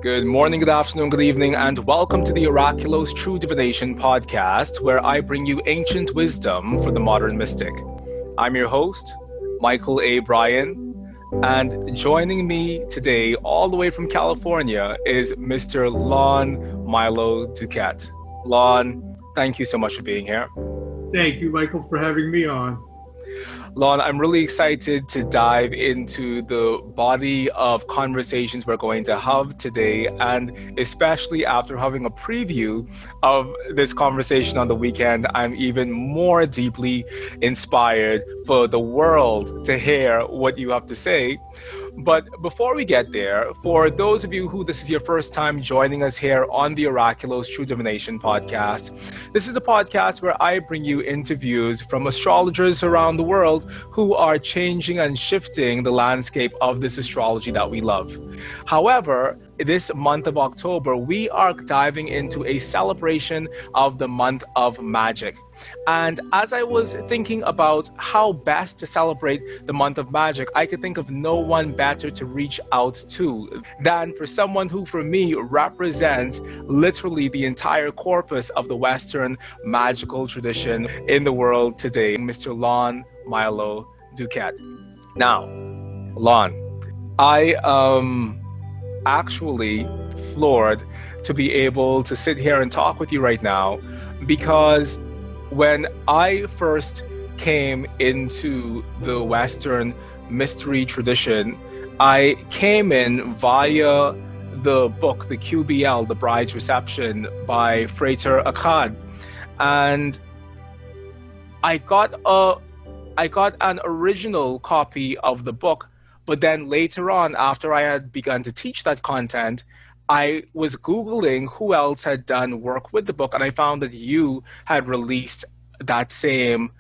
Good morning, good afternoon, good evening, and welcome to the Oraculos True Divination Podcast, where I bring you ancient wisdom for the modern mystic. I'm your host, Mychal A. Bryan, and joining me today, all the way from California, is Mr. Lon Milo DuQuette. Lon, thank you so much for being here. Thank you, Mychal, for having me on. Lon, I'm really excited to dive into the body of conversations we're going to have today, and especially after having a preview of this conversation on the weekend, I'm even more deeply inspired for the world to hear what you have to say. But before we get there, for those of you who this is your first time joining us here on the Oraculos True Divination Podcast, this is a podcast where I bring you interviews from astrologers around the world who are changing and shifting the landscape of this astrology that we love. However, this month of October, we are diving into a celebration of the month of magic. And as I was thinking about how best to celebrate the month of magic, I could think of no one better to reach out to than for someone who, for me, represents literally the entire corpus of the Western magical tradition in the world today, Mr. Lon Milo DuQuette. Now, Lon, I am actually floored to be able to sit here and talk with you right now, because when I first came into the Western mystery tradition, I came in via the book, the QBL, The Bride's Reception by Frater Akkad. And I got an original copy of the book, but then later on, after I had begun to teach that content, I was Googling who else had done work with the book, and I found that you had released that same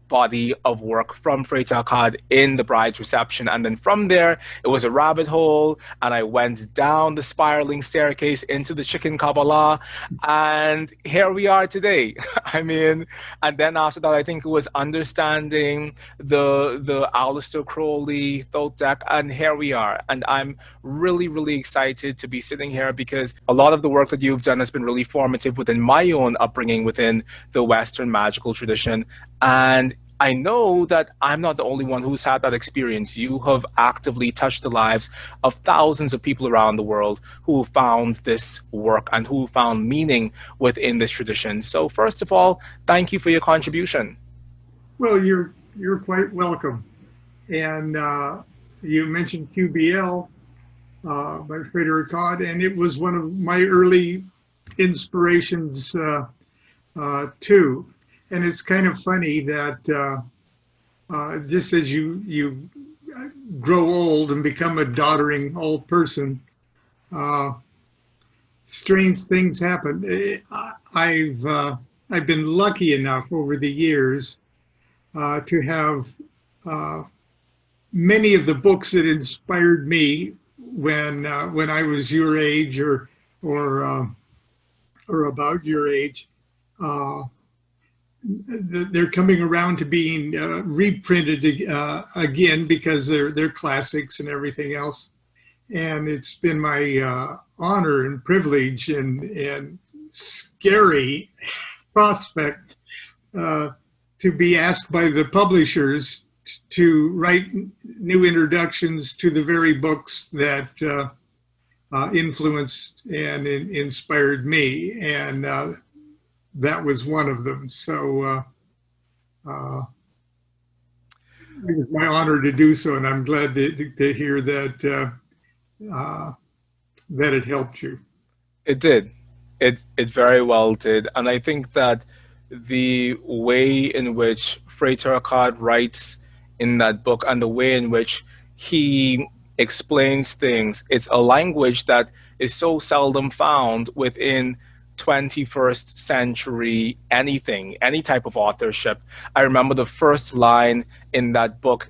body of work from Frater Akkad in The Bride's Reception. And then from there, it was a rabbit hole, and I went down the spiraling staircase into the chicken Kabbalah, and here we are today. I mean, and then after that, I think it was understanding the Aleister Crowley thought deck, and here we are. And I'm really, really excited to be sitting here, because a lot of the work that you've done has been really formative within my own upbringing within the Western magical tradition. And I know that I'm not the only one who's had that experience. You have actively touched the lives of thousands of people around the world who found this work and who found meaning within this tradition. So first of all, thank you for your contribution. Well, you're quite welcome. And you mentioned QBL by Frater Akkad, and it was one of my early inspirations too. And it's kind of funny that just as you grow old and become a doddering old person, strange things happen. I've been lucky enough over the years to have many of the books that inspired me when I was your age or about your age. They're coming around to being reprinted again, because they're classics and everything else. And it's been my honor and privilege and scary prospect to be asked by the publishers to write new introductions to the very books that influenced and inspired me. And that was one of them. So it was my honor to do so, and I'm glad to hear that that it helped you. It did. It very well did. And I think that the way in which Frater Akkad writes in that book and the way in which he explains things, it's a language that is so seldom found within 21st century anything, any type of authorship. I remember the first line in that book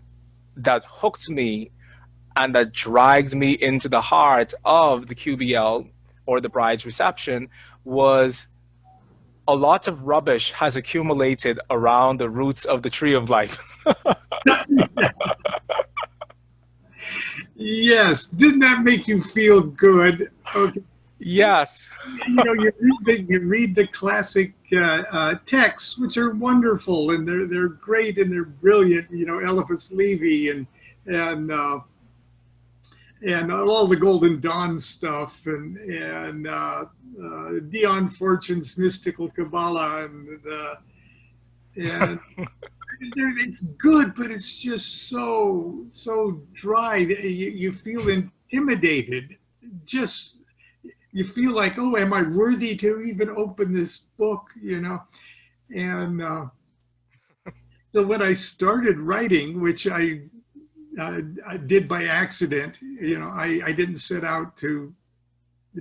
that hooked me and that dragged me into the heart of the QBL, or The Bride's Reception, was a lot of rubbish has accumulated around the roots of the tree of life. Yes. Didn't that make you feel good? Okay. Yes. You read the classic texts, which are wonderful, and they're great and they're brilliant. Eliphas Levi and all the Golden Dawn stuff, and Dion Fortune's mystical Kabbalah, and it's good, but it's just so dry. You feel intimidated. Just you feel like, oh, am I worthy to even open this book? And so when I started writing, which I did by accident, I didn't set out to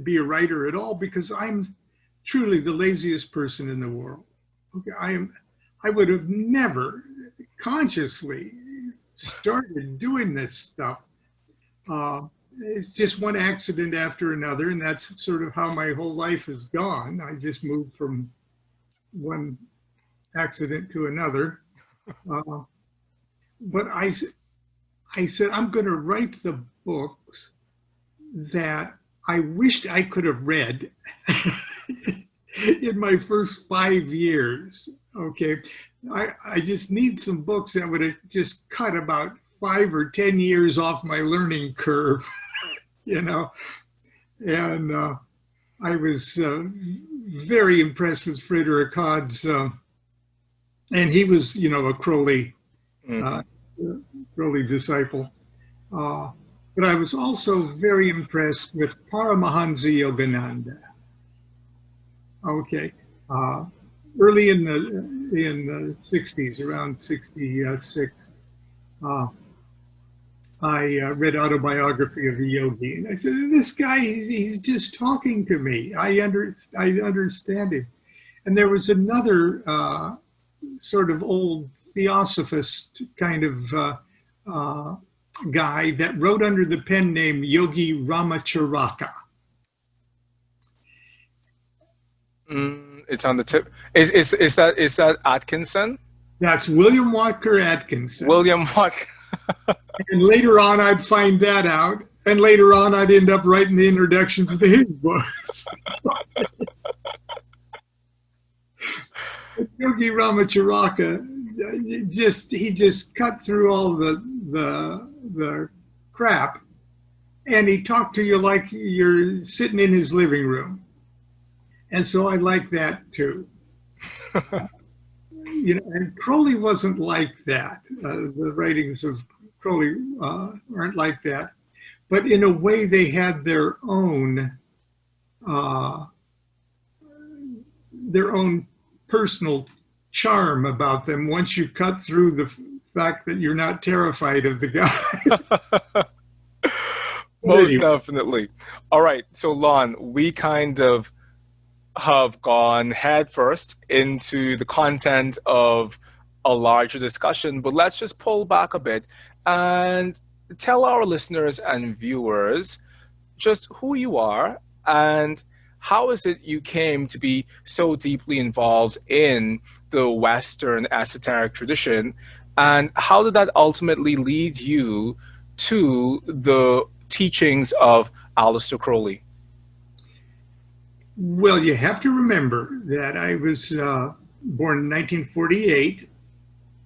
be a writer at all, because I'm truly the laziest person in the world. Okay, I would have never consciously started doing this stuff. It's just one accident after another, and that's sort of how my whole life has gone. I just moved from one accident to another. But I said, I'm going to write the books that I wished I could have read in my first 5 years. Okay. I just need some books that would have just cut about 5 or 10 years off my learning curve, And I was very impressed with Friedrich Hod's, and he was, a Crowley, Crowley disciple. But I was also very impressed with Paramahansa Yogananda. Okay. Early in the 60s, around 66, I read Autobiography of a Yogi, and I said, this guy, he's just talking to me. I understand him. And there was another sort of old theosophist kind of guy that wrote under the pen name Yogi Ramacharaka. It's on the tip. Is that Atkinson? That's William Walker Atkinson. William Walker. And later on, I'd find that out. And later on, I'd end up writing the introductions to his books. Yogi Ramacharaka, he just cut through all the crap, and he talked to you like you're sitting in his living room. And so I like that too. And Crowley wasn't like that. The writings of Crowley aren't like that. But in a way, they had their own personal charm about them once you cut through the fact that you're not terrified of the guy. Most definitely. All right. So, Lon, we kind of have gone headfirst into the content of a larger discussion, but let's just pull back a bit and tell our listeners and viewers just who you are and how is it you came to be so deeply involved in the Western esoteric tradition, and how did that ultimately lead you to the teachings of Aleister Crowley? Well, you have to remember that I was born in 1948,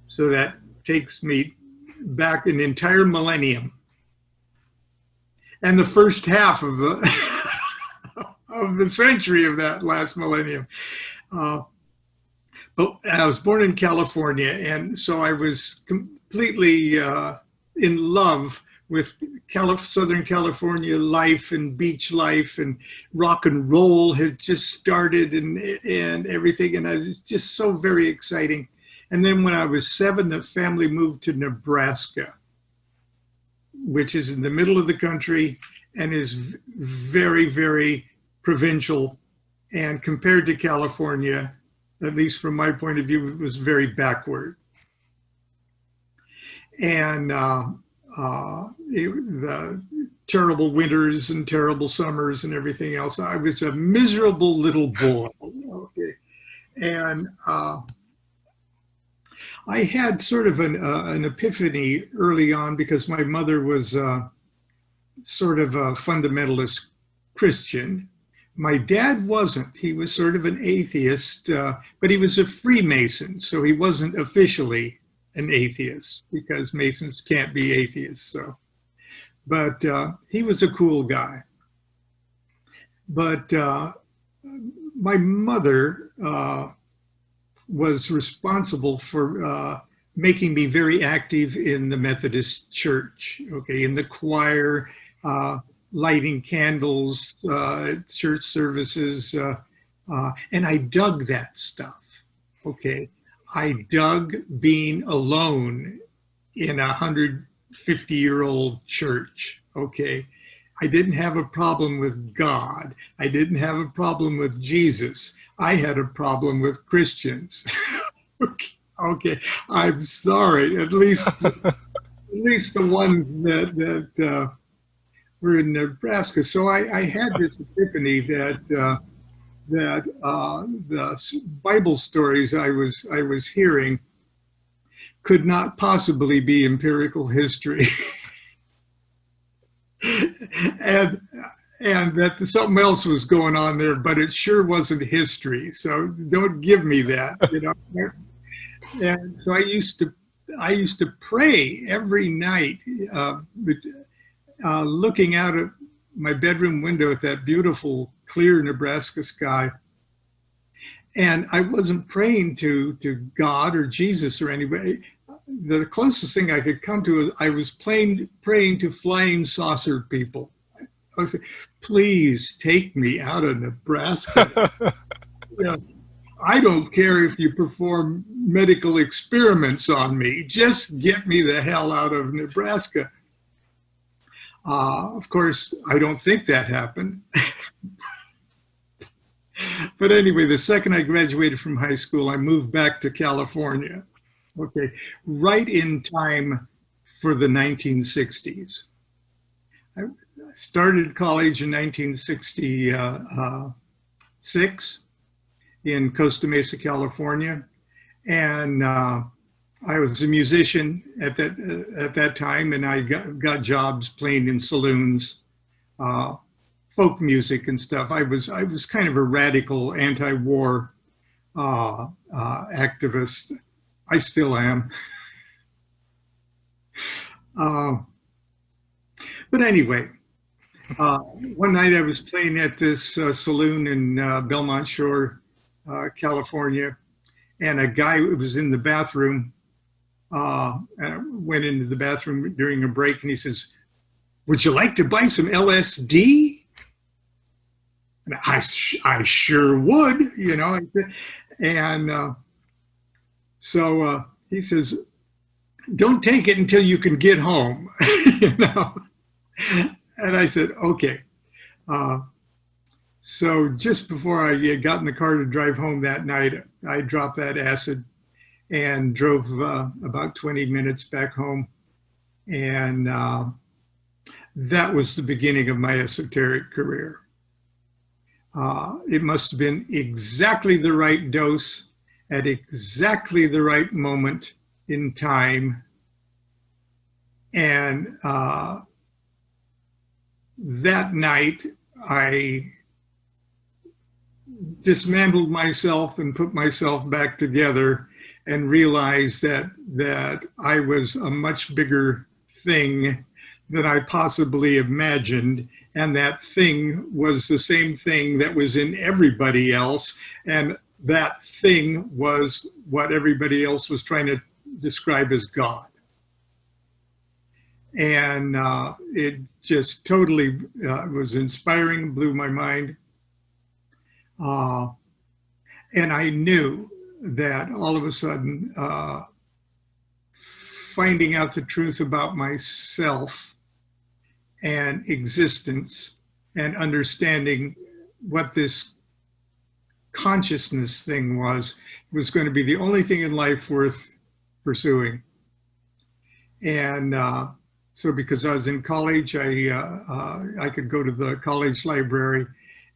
so that takes me back an entire millennium, and the first half of the of the century of that last millennium. But I was born in California, and so I was completely in love with Southern California life and beach life, and rock and roll had just started and everything, and it was just so very exciting. And then when I was 7, the family moved to Nebraska, which is in the middle of the country and is very, very provincial. And compared to California, at least from my point of view, it was very backward. And the terrible winters and terrible summers and everything else. I was a miserable little boy. Okay. And I had sort of an epiphany early on, because my mother was sort of a fundamentalist Christian. My dad wasn't. He was sort of an atheist, but he was a Freemason, so he wasn't officially an atheist because Masons can't be atheists. So, but he was a cool guy. But my mother was responsible for making me very active in the Methodist Church, okay, in the choir, lighting candles, church services, and I dug that stuff, okay. I dug being alone in a 150-year-old church, okay. I didn't have a problem with God. I didn't have a problem with Jesus. I had a problem with Christians. Okay, I'm sorry. At least the ones that were in Nebraska. So I had this epiphany that the Bible stories I was hearing could not possibly be empirical history. and that something else was going on there, but it sure wasn't history. So don't give me that, you know. And so I used to pray every night, looking out at my bedroom window at that beautiful, clear Nebraska sky. And I wasn't praying to God or Jesus or anybody. The closest thing I could come to is I was praying to flying saucer people. I was saying, please take me out of Nebraska. You know, I don't care if you perform medical experiments on me. Just get me the hell out of Nebraska. Of course, I don't think that happened. But anyway, the second I graduated from high school, I moved back to California. Okay, right in time for the 1960s. I started college in 1966 in Costa Mesa, California, and I was a musician at that time, and I got jobs playing in saloons, folk music and stuff. I was kind of a radical anti-war activist. I still am. But anyway, one night I was playing at this saloon in Belmont Shore, California, and a guy was in the bathroom, went into the bathroom during a break, and he says, "Would you like to buy some LSD?" And I sure would, you know. And so he says, "Don't take it until you can get home," you know. And I said, "Okay." So just before I got in the car to drive home that night, I dropped that acid and drove about 20 minutes back home. And that was the beginning of my esoteric career. It must have been exactly the right dose at exactly the right moment in time. And that night, I dismantled myself and put myself back together and realized that I was a much bigger thing than I possibly imagined. And that thing was the same thing that was in everybody else. And that thing was what everybody else was trying to describe as God. And it just totally was inspiring, blew my mind. And I knew that all of a sudden, finding out the truth about myself and existence and understanding what this consciousness thing was going to be the only thing in life worth pursuing. And so because I was in college, I could go to the college library,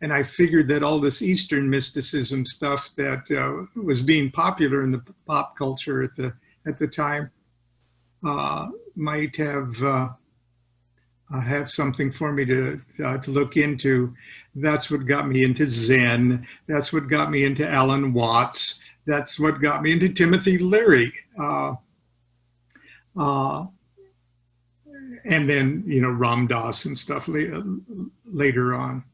and I figured that all this Eastern mysticism stuff that was being popular in the pop culture at the time might have have something for me to look into. That's what got me into Zen. That's what got me into Alan Watts. That's what got me into Timothy Leary. And then, Ram Dass and stuff later on.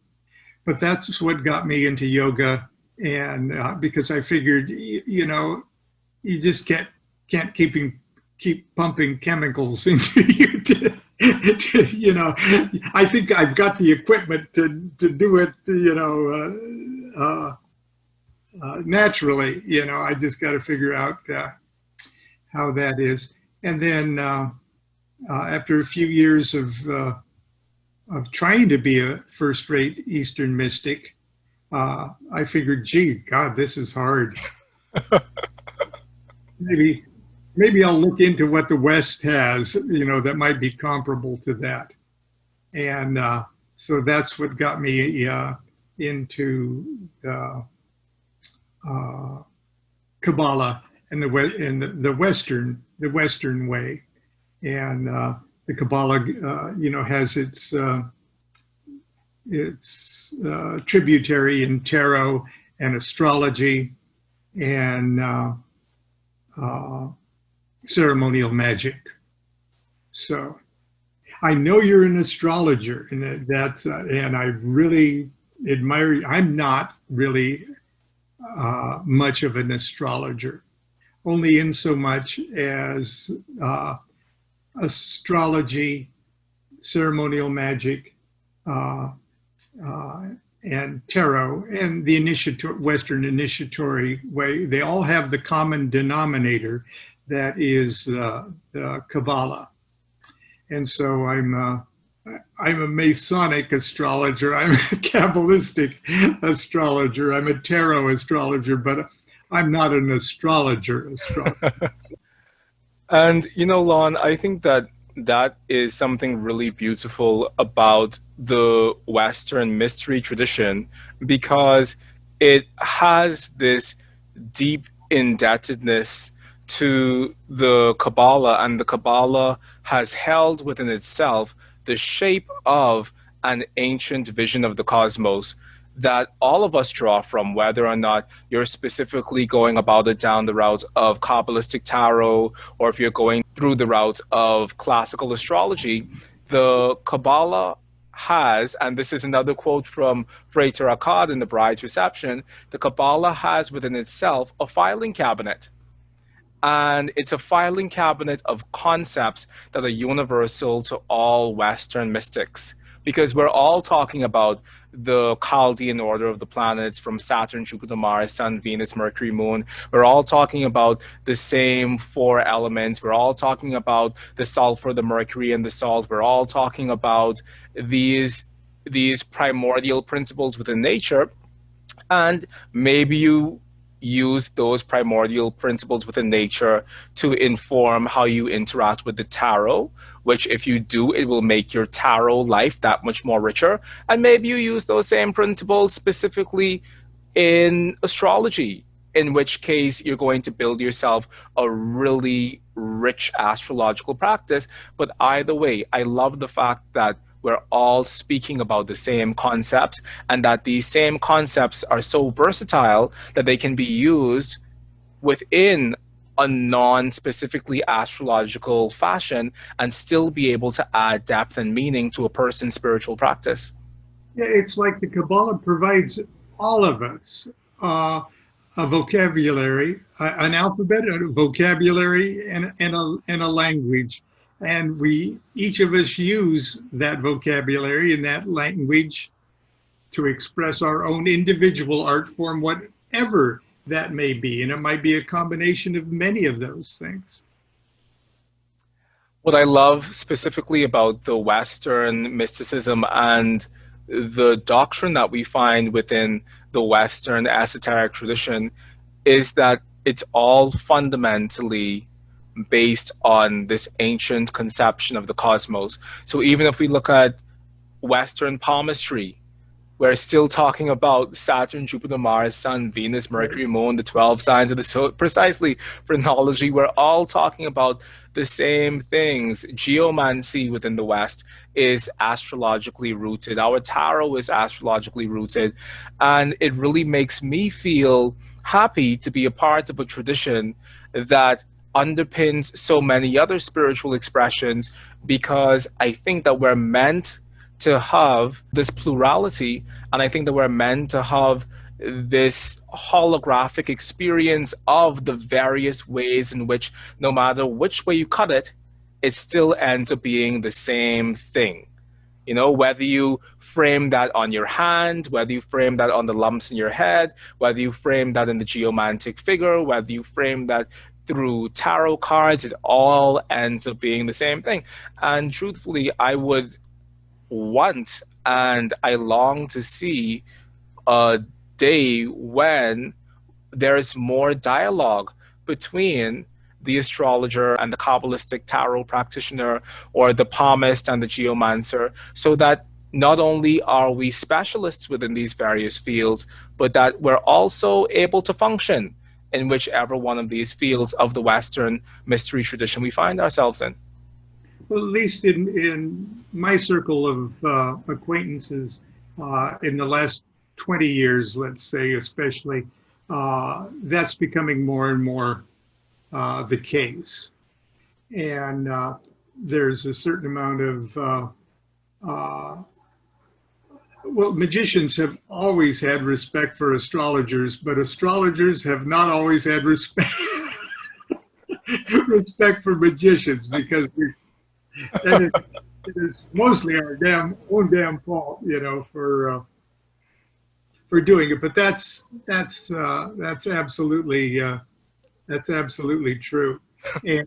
But that's what got me into yoga. And because I figured, you just can't keep pumping chemicals into you I think I've got the equipment to do it, naturally. I just got to figure out how that is. And then after a few years of trying to be a first-rate Eastern mystic, I figured, gee, God, this is hard. Maybe I'll look into what the West has, that might be comparable to that. And so that's what got me into Kabbalah and the Western way. And the Kabbalah, has its tributary in tarot and astrology and ceremonial magic. So I know you're an astrologer, and and I really admire you. I'm not really much of an astrologer, only in so much as astrology, ceremonial magic, and tarot, and the Western initiatory way, they all have the common denominator that is the Kabbalah. And so I'm a Masonic astrologer, I'm a Kabbalistic astrologer, I'm a tarot astrologer, but I'm not an astrologer. And, Lon, I think that is something really beautiful about the Western mystery tradition, because it has this deep indebtedness to the Kabbalah, and the Kabbalah has held within itself the shape of an ancient vision of the cosmos that all of us draw from, whether or not you're specifically going about it down the route of Kabbalistic tarot, or if you're going through the route of classical astrology. The Kabbalah has, and this is another quote from Frater Akkad in The Bride's Reception, the Kabbalah has within itself a filing cabinet. And it's a filing cabinet of concepts that are universal to all Western mystics, because we're all talking about the Chaldean order of the planets from Saturn, Jupiter, Mars, Sun, Venus, Mercury, Moon. We're all talking about the same four elements. We're all talking about the sulfur, the mercury, and the salt. We're all talking about these primordial principles within nature. And maybe you use those primordial principles within nature to inform how you interact with the tarot, which if you do, it will make your tarot life that much more richer. And maybe you use those same principles specifically in astrology, in which case you're going to build yourself a really rich astrological practice. But either way, I love the fact that we're all speaking about the same concepts, and that these same concepts are so versatile that they can be used within a non-specifically astrological fashion and still be able to add depth and meaning to a person's spiritual practice. Yeah, it's like the Kabbalah provides all of us a vocabulary, an alphabet, a vocabulary, and a language. And each of us use that vocabulary and that language to express our own individual art form, whatever that may be. And it might be a combination of many of those things. What I love specifically about the Western mysticism and the doctrine that we find within the Western esoteric tradition is that it's all fundamentally based on this ancient conception of the cosmos. So even if we look at Western palmistry, We're still talking about Saturn, Jupiter, Mars, Sun, Venus, Mercury, Moon, the 12 signs of the so precisely phrenology. We're all talking about the same things. Geomancy within the West is astrologically rooted. Our tarot is astrologically rooted. And it really makes me feel happy to be a part of a tradition that underpins so many other spiritual expressions, because I think that we're meant to have this plurality, and I think that we're meant to have this holographic experience of the various ways in which, no matter which way you cut it, it still ends up being the same thing. You know, whether you frame that on your hand, whether you frame that on the lumps in your head, whether you frame that in the geomantic figure, whether you frame that through tarot cards, it all ends up being the same thing. And truthfully, I would want and I long to see a day when there's more dialogue between the astrologer and the Kabbalistic tarot practitioner, or the palmist and the geomancer, so that not only are we specialists within these various fields, but that we're also able to function in whichever one of these fields of the Western mystery tradition we find ourselves in. Well, at least in my circle of acquaintances, in the last 20 years, let's say, especially, that's becoming more and more the case. And there's a certain amount of, well, magicians have always had respect for astrologers, but astrologers have not always had respect for magicians, because it is mostly our own damn fault, you know, for doing it. But that's absolutely true. And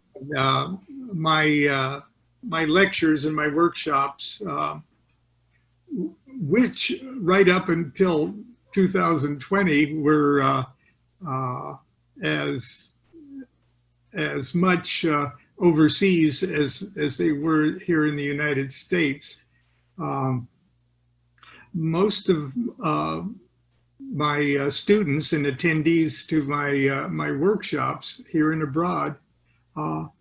my lectures and my workshops, which right up until 2020 were as much overseas as they were here in the United States. Most of my students and attendees to my workshops here and abroad are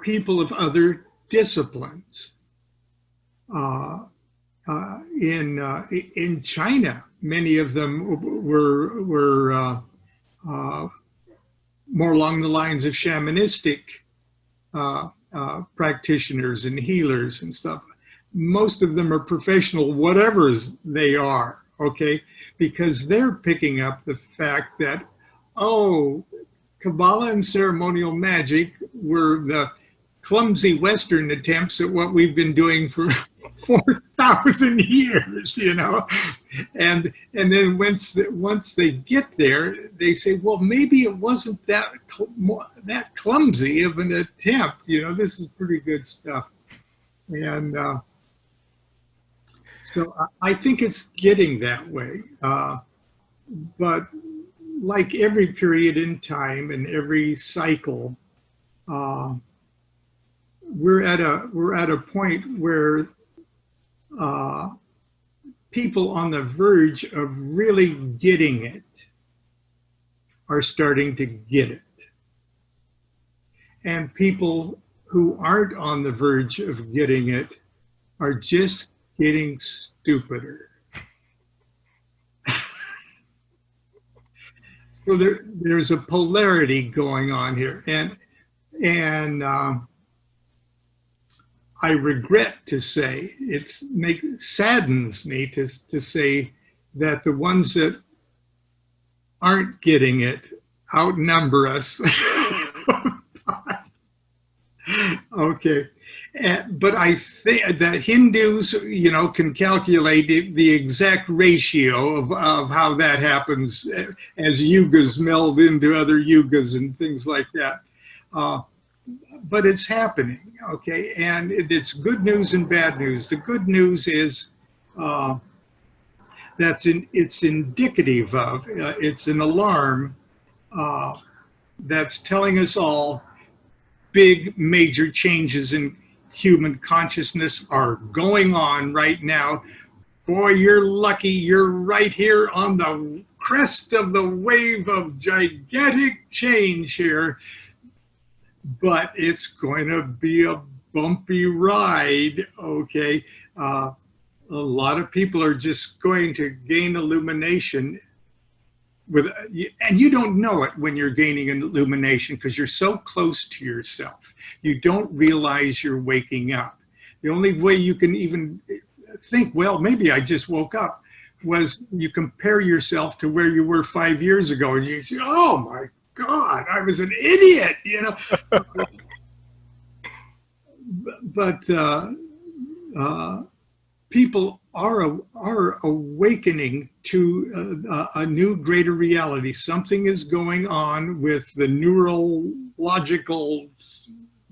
people of other disciplines. In China, many of them were more along the lines of shamanistic practitioners and healers and stuff. Most of them are professional, whatever's they are, okay? Because they're picking up the fact that, oh, Kabbalah and ceremonial magic were the clumsy Western attempts at what we've been doing for 4,000 years, you know, and then once they get there, they say, well, maybe it wasn't that clumsy of an attempt, you know. This is pretty good stuff, and so I think it's getting that way, but like every period in time and every cycle, we're at a point where people on the verge of really getting it are starting to get it. And people who aren't on the verge of getting it are just getting stupider. So there's a polarity going on here. And I regret to say, saddens me to say that the ones that aren't getting it outnumber us. Okay, but I think that Hindus, you know, can calculate the exact ratio of how that happens as yugas meld into other yugas and things like that. But it's happening, okay? And it's good news and bad news. The good news is it's indicative of, it's an alarm that's telling us all big major changes in human consciousness are going on right now, boy, you're lucky. You're right here on the crest of the wave of gigantic change here. But it's going to be a bumpy ride, okay? A lot of people are just going to gain illumination and you don't know it when you're gaining an illumination because you're so close to yourself. You don't realize you're waking up. The only way you can even think, well, maybe I just woke up, was you compare yourself to where you were 5 years ago and you say, oh my God, I was an idiot, you know. But people are awakening to a new, greater reality. Something is going on with the neurological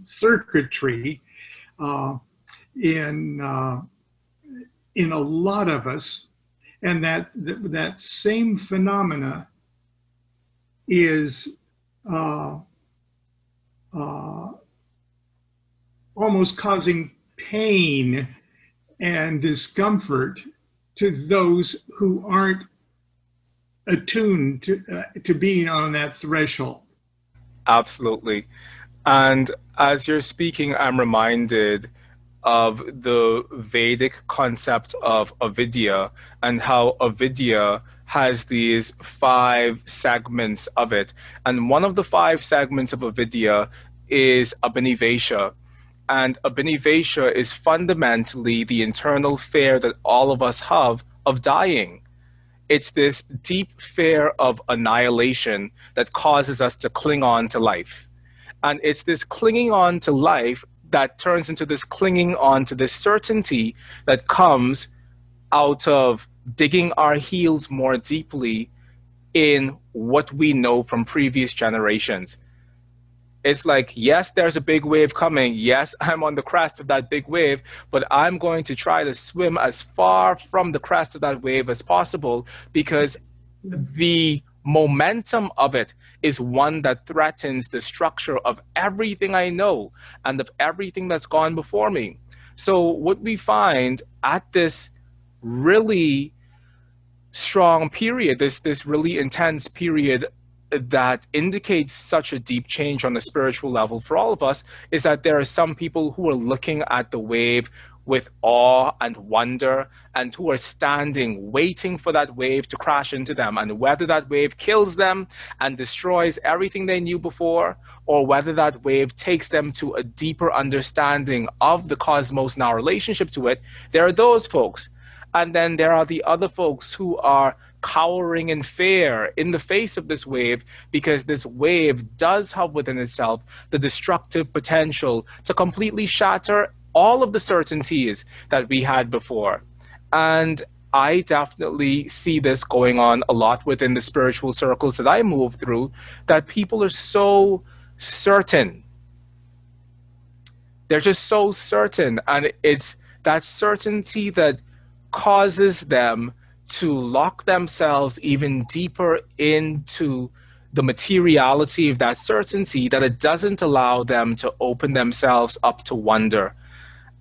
circuitry in a lot of us, and that same phenomena is almost causing pain and discomfort to those who aren't attuned to being on that threshold. Absolutely. And as you're speaking, I'm reminded of the Vedic concept of avidya and how avidya has these 5 segments of it. And one of the 5 segments of avidya is abhinivesha. And abhinivesha is fundamentally the internal fear that all of us have of dying. It's this deep fear of annihilation that causes us to cling on to life. And it's this clinging on to life that turns into this clinging on to this certainty that comes out of digging our heels more deeply in what we know from previous generations. It's like, yes, there's a big wave coming. Yes, I'm on the crest of that big wave, but I'm going to try to swim as far from the crest of that wave as possible because the momentum of it is one that threatens the structure of everything I know and of everything that's gone before me. So what we find at this really strong period, this really intense period that indicates such a deep change on the spiritual level for all of us, is that there are some people who are looking at the wave with awe and wonder and who are standing waiting for that wave to crash into them, and whether that wave kills them and destroys everything they knew before, or whether that wave takes them to a deeper understanding of the cosmos and our relationship to it, there are those folks. And then there are the other folks who are cowering in fear in the face of this wave, because this wave does have within itself the destructive potential to completely shatter all of the certainties that we had before. And I definitely see this going on a lot within the spiritual circles that I move through, that people are so certain. They're just so certain. And it's that certainty that causes them to lock themselves even deeper into the materiality of that certainty, that it doesn't allow them to open themselves up to wonder.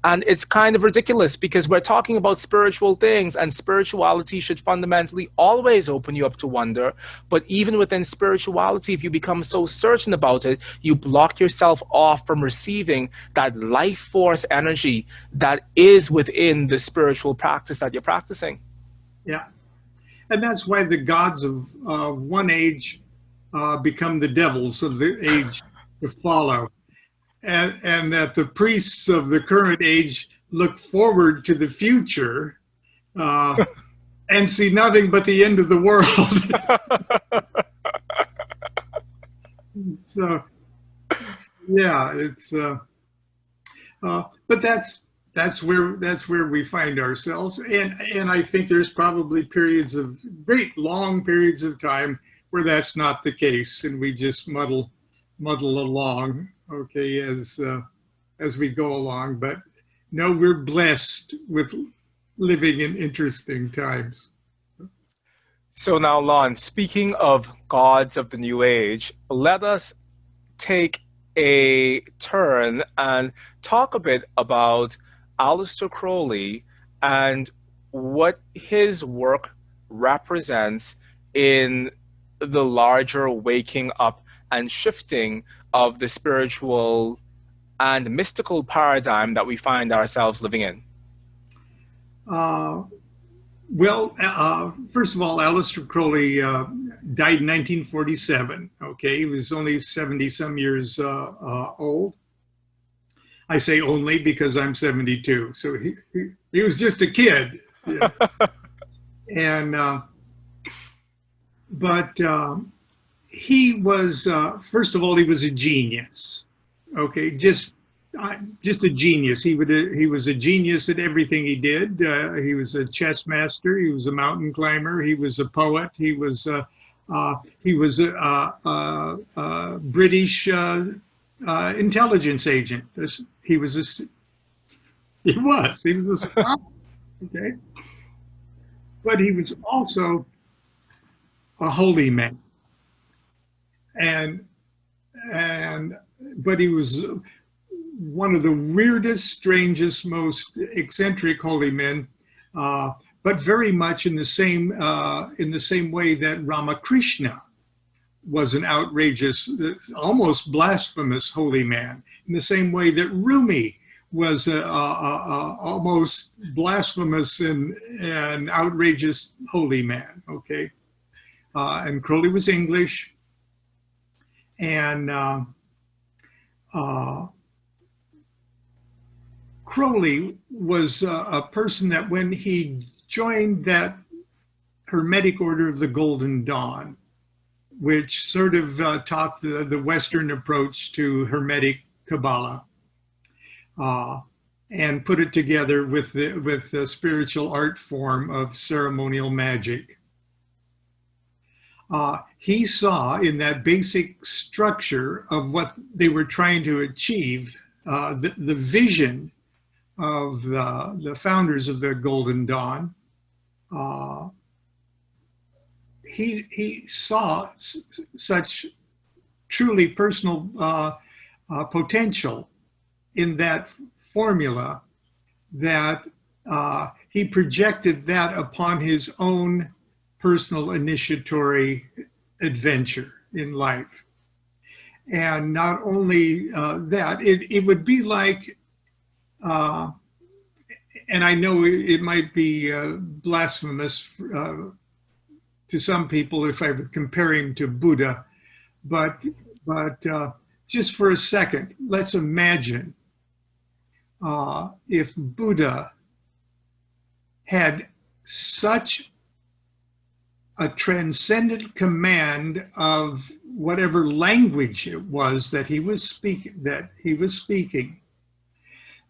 And it's kind of ridiculous because we're talking about spiritual things, and spirituality should fundamentally always open you up to wonder. But even within spirituality, if you become so certain about it, you block yourself off from receiving that life force energy that is within the spiritual practice that you're practicing. Yeah. And that's why the gods of one age become the devils of the age to follow. And that the priests of the current age look forward to the future and see nothing but the end of the world. So, yeah, it's but that's where we find ourselves, and I think there's probably periods of great long periods of time where that's not the case, and we just muddle along, okay, as we go along. But no, we're blessed with living in interesting times. So now, Lon, speaking of gods of the New Age, let us take a turn and talk a bit about Aleister Crowley and what his work represents in the larger waking up and shifting of the spiritual and mystical paradigm that we find ourselves living in? First of all, Aleister Crowley died in 1947. Okay, he was only 70 some years old. I say only because I'm 72, so he was just a kid. Yeah. And but he was first of all, he was a genius. Okay, just a genius. He was a genius at everything he did. He was a chess master. He was a mountain climber. He was a poet. He was a British intelligence agent. He was a okay, but he was also a holy man, but he was one of the weirdest, strangest, most eccentric holy men, but very much in the same way that Ramakrishna was an outrageous, almost blasphemous holy man, in the same way that Rumi was a almost blasphemous and outrageous holy man. Okay, and Crowley was English, and Crowley was a person that when he joined that Hermetic Order of the Golden Dawn, which sort of taught the Western approach to Hermetic Kabbalah, and put it together with the spiritual art form of ceremonial magic. He saw in that basic structure of what they were trying to achieve, the vision of the founders of the Golden Dawn. He saw such truly personal potential in that formula that he projected that upon his own personal initiatory adventure in life. And not only that, it would be like, and I know it might be blasphemous to some people if I would compare him to Buddha, but just for a second, let's imagine if Buddha had such a transcendent command of whatever language it was that he was speaking,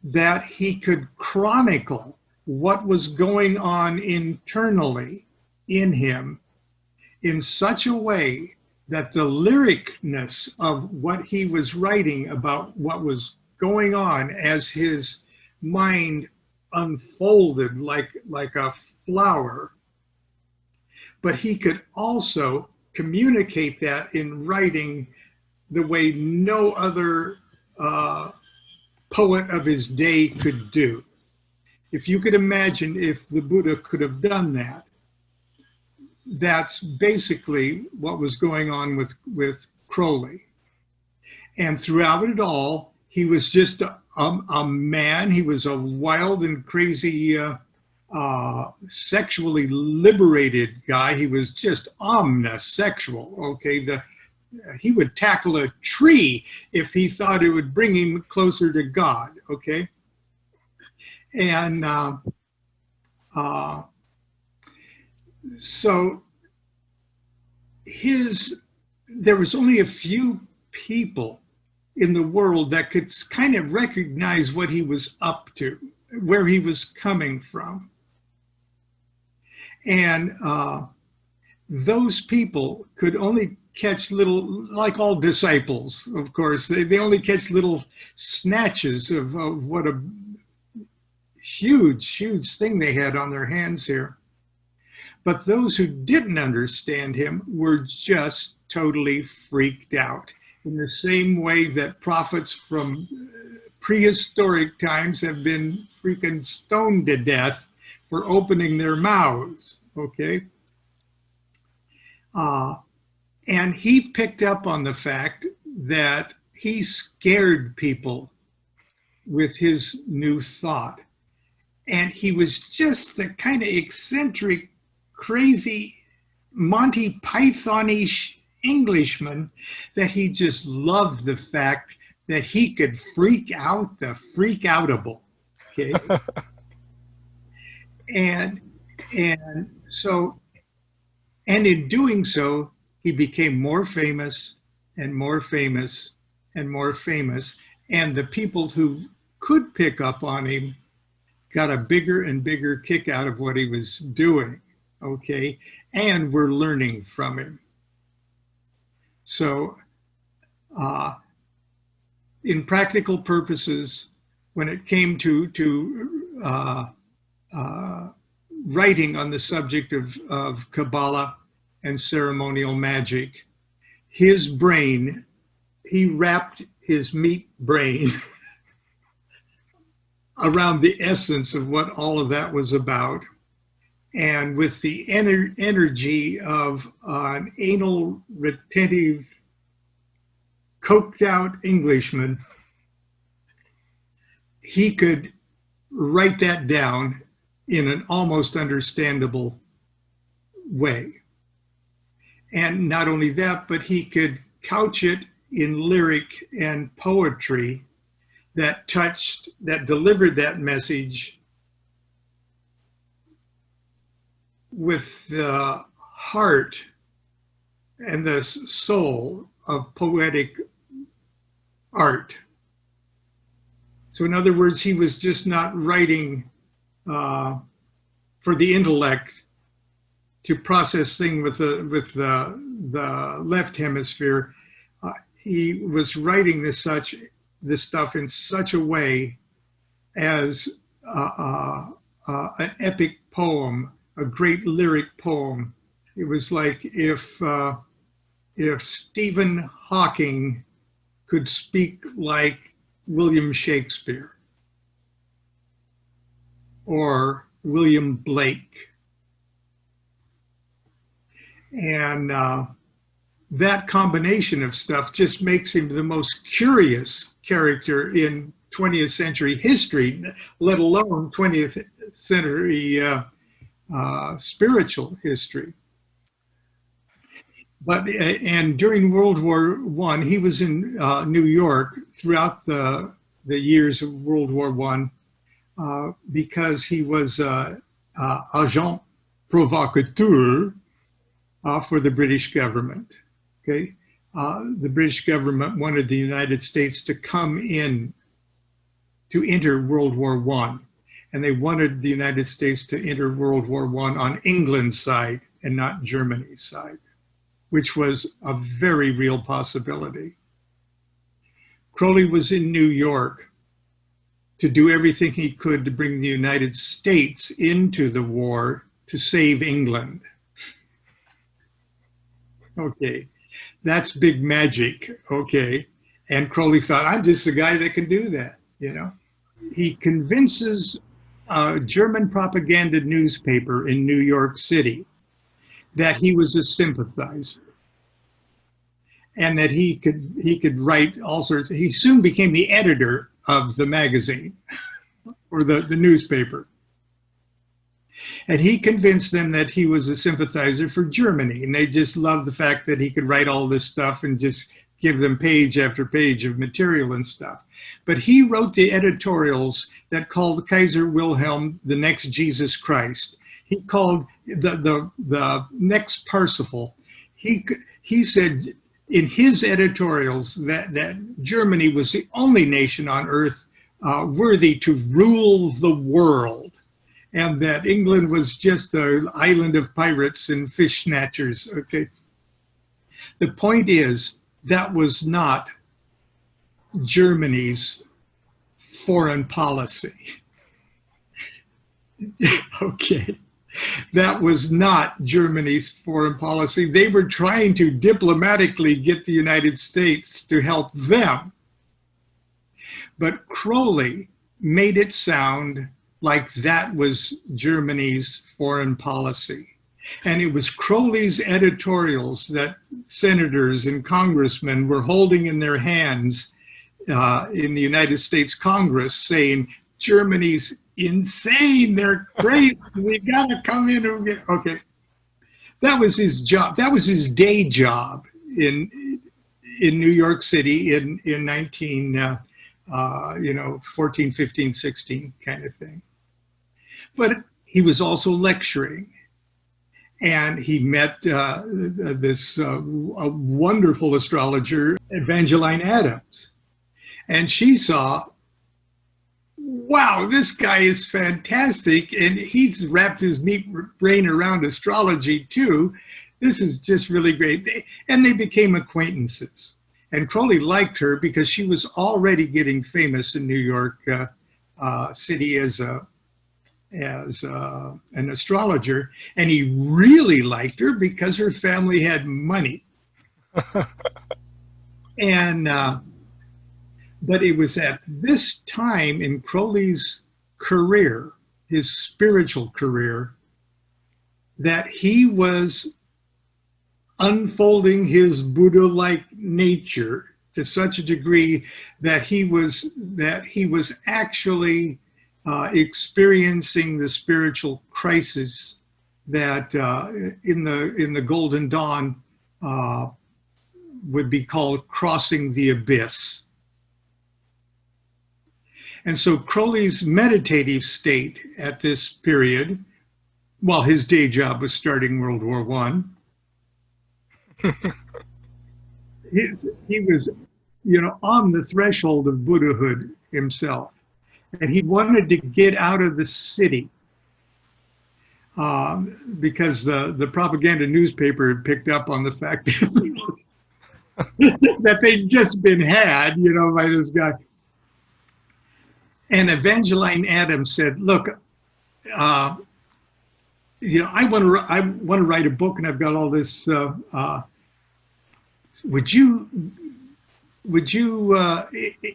that he could chronicle what was going on internally in him in such a way that the lyricness of what he was writing about what was going on as his mind unfolded like a flower, but he could also communicate that in writing the way no other poet of his day could do. If you could imagine if the Buddha could have done that, that's basically what was going on with Crowley. And throughout it all, he was just a man. He was a wild and crazy, sexually liberated guy. He was just omnisexual. Okay, he would tackle a tree if he thought it would bring him closer to God. Okay, and so there was only a few people in the world that could kind of recognize what he was up to, where he was coming from. And those people could only catch little, like all disciples, of course, they only catch little snatches of what a huge, huge thing they had on their hands here. But those who didn't understand him were just totally freaked out. In the same way that prophets from prehistoric times have been freaking stoned to death for opening their mouths, okay? And he picked up on the fact that he scared people with his new thought. And he was just the kind of eccentric, crazy, Monty Python-ish Englishman that he just loved the fact that he could freak out the freak-outable, okay? And so, and in doing so, he became more famous and more famous and more famous. And the people who could pick up on him got a bigger and bigger kick out of what he was doing, okay? And were learning from him. So, in practical purposes, when it came to writing on the subject of Kabbalah and ceremonial magic, his brain, he wrapped his meat brain around the essence of what all of that was about. And with the energy of an anal retentive, coked out Englishman, he could write that down in an almost understandable way. And not only that, but he could couch it in lyric and poetry that delivered that message with the heart and the soul of poetic art. So in other words, he was just not writing for the intellect to process things with the left hemisphere. He was writing this stuff in such a way as an epic poem, a great lyric poem. It was like if Stephen Hawking could speak like William Shakespeare or William Blake. And that combination of stuff just makes him the most curious character in 20th century history, let alone 20th century spiritual history. But and during World War I, he was in New York throughout the years of World War I because he was agent provocateur for the British government. Okay, the British government wanted the United States to enter World War I, and they wanted the United States to enter World War I on England's side and not Germany's side, which was a very real possibility. Crowley was in New York to do everything he could to bring the United States into the war to save England. Okay, that's big magic, okay? And Crowley thought, I'm just the guy that can do that, you know? He convinces a German propaganda newspaper in New York City that he was a sympathizer and that he could write all sorts. He soon became the editor of the magazine or the newspaper. And he convinced them that he was a sympathizer for Germany. And they just loved the fact that he could write all this stuff and just give them page after page of material and stuff. But he wrote the editorials that called Kaiser Wilhelm the next Jesus Christ. He called the next Parsifal. He said in his editorials that Germany was the only nation on earth worthy to rule the world, and that England was just an island of pirates and fish snatchers. Okay. The point is, that was not Germany's foreign policy. Okay. That was not Germany's foreign policy. They were trying to diplomatically get the United States to help them. But Crowley made it sound like that was Germany's foreign policy. And it was Crowley's editorials that senators and congressmen were holding in their hands in the United States Congress saying, Germany's insane, they're crazy, we gotta come in and get, okay. That was his job, that was his day job in New York City in 14, 15, 16 kind of thing. But he was also lecturing. And he met this a wonderful astrologer, Evangeline Adams. And she saw, wow, this guy is fantastic. And he's wrapped his brain around astrology too. This is just really great. And they became acquaintances. And Crowley liked her because she was already getting famous in New York City as an astrologer, and he really liked her because her family had money. And but it was at this time in Crowley's career, his spiritual career, that he was unfolding his Buddha-like nature to such a degree that he was actually experiencing the spiritual crisis that in the Golden Dawn would be called crossing the abyss. And so Crowley's meditative state at this period, while his day job was starting World War I, he was, on the threshold of Buddhahood himself. And he wanted to get out of the city because the propaganda newspaper had picked up on the fact that they'd just been had, by this guy. And Evangeline Adams said, "Look, I want to write a book, and I've got all this. Would you,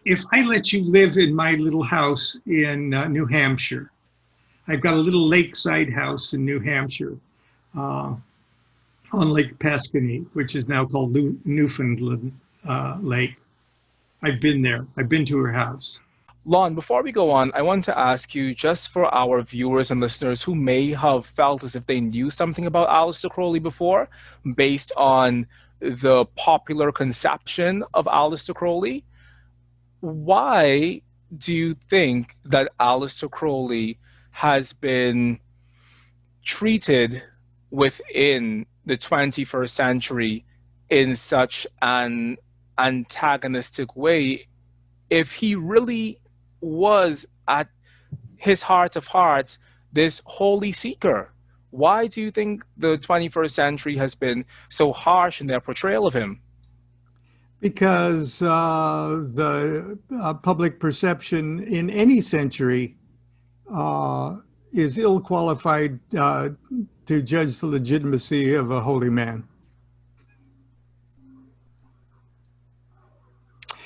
if I let you live in my little house in New Hampshire? I've got a little lakeside house in New Hampshire on Lake Pasquaney, which is now called Newfoundland Lake. I've been there. I've been to her house." Lon, before we go on, I want to ask you, just for our viewers and listeners who may have felt as if they knew something about Aleister Crowley before, based on the popular conception of Aleister Crowley, why do you think that Aleister Crowley has been treated within the 21st century in such an antagonistic way, if he really was at his heart of hearts this holy seeker? Why do you think the 21st century has been so harsh in their portrayal of him? Because the public perception in any century is ill-qualified to judge the legitimacy of a holy man.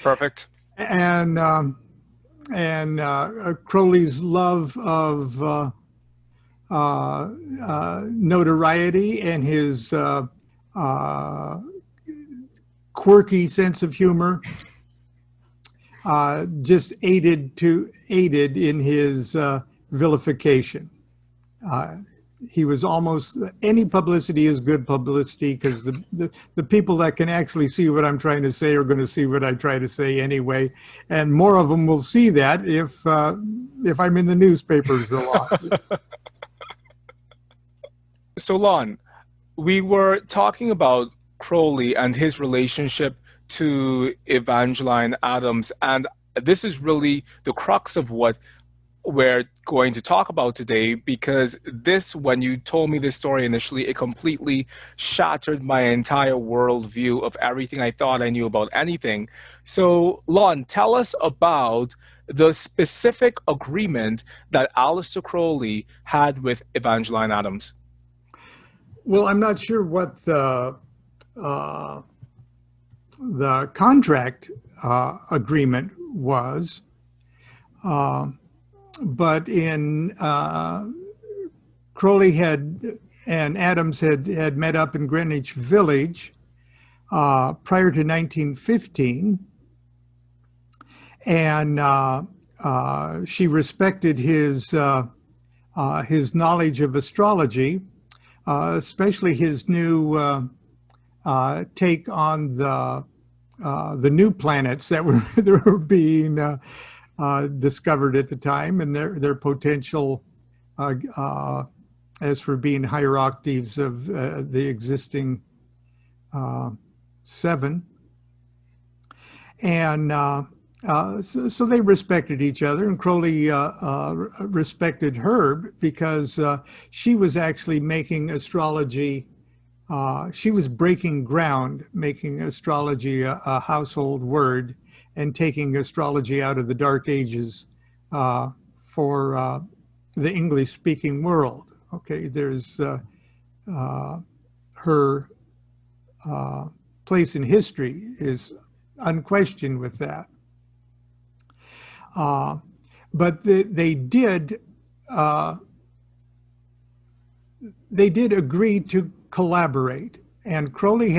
Perfect. And Crowley's love of notoriety and his quirky sense of humor just aided in his vilification. He was almost, any publicity is good publicity, because the people that can actually see what I'm trying to say are going to see what I try to say anyway, and more of them will see that if I'm in the newspapers a lot. So Lon, we were talking about Crowley and his relationship to Evangeline Adams, and this is really the crux of what we're going to talk about today, because this, when you told me this story initially, it completely shattered my entire worldview of everything I thought I knew about anything. So Lon, tell us about the specific agreement that Aleister Crowley had with Evangeline Adams. Well, I'm not sure what the contract agreement was. but in Crowley and Adams had met up in Greenwich Village prior to 1915, and she respected his knowledge of astrology, especially his new take on the new planets that were being discovered at the time, and their potential as for being higher octaves of the existing seven. And so they respected each other, and Crowley respected her because she was actually making astrology, she was breaking ground, making astrology a household word, and taking astrology out of the Dark Ages for the English-speaking world. Okay, there's her place in history is unquestioned with that. But they did agree to collaborate. And Crowley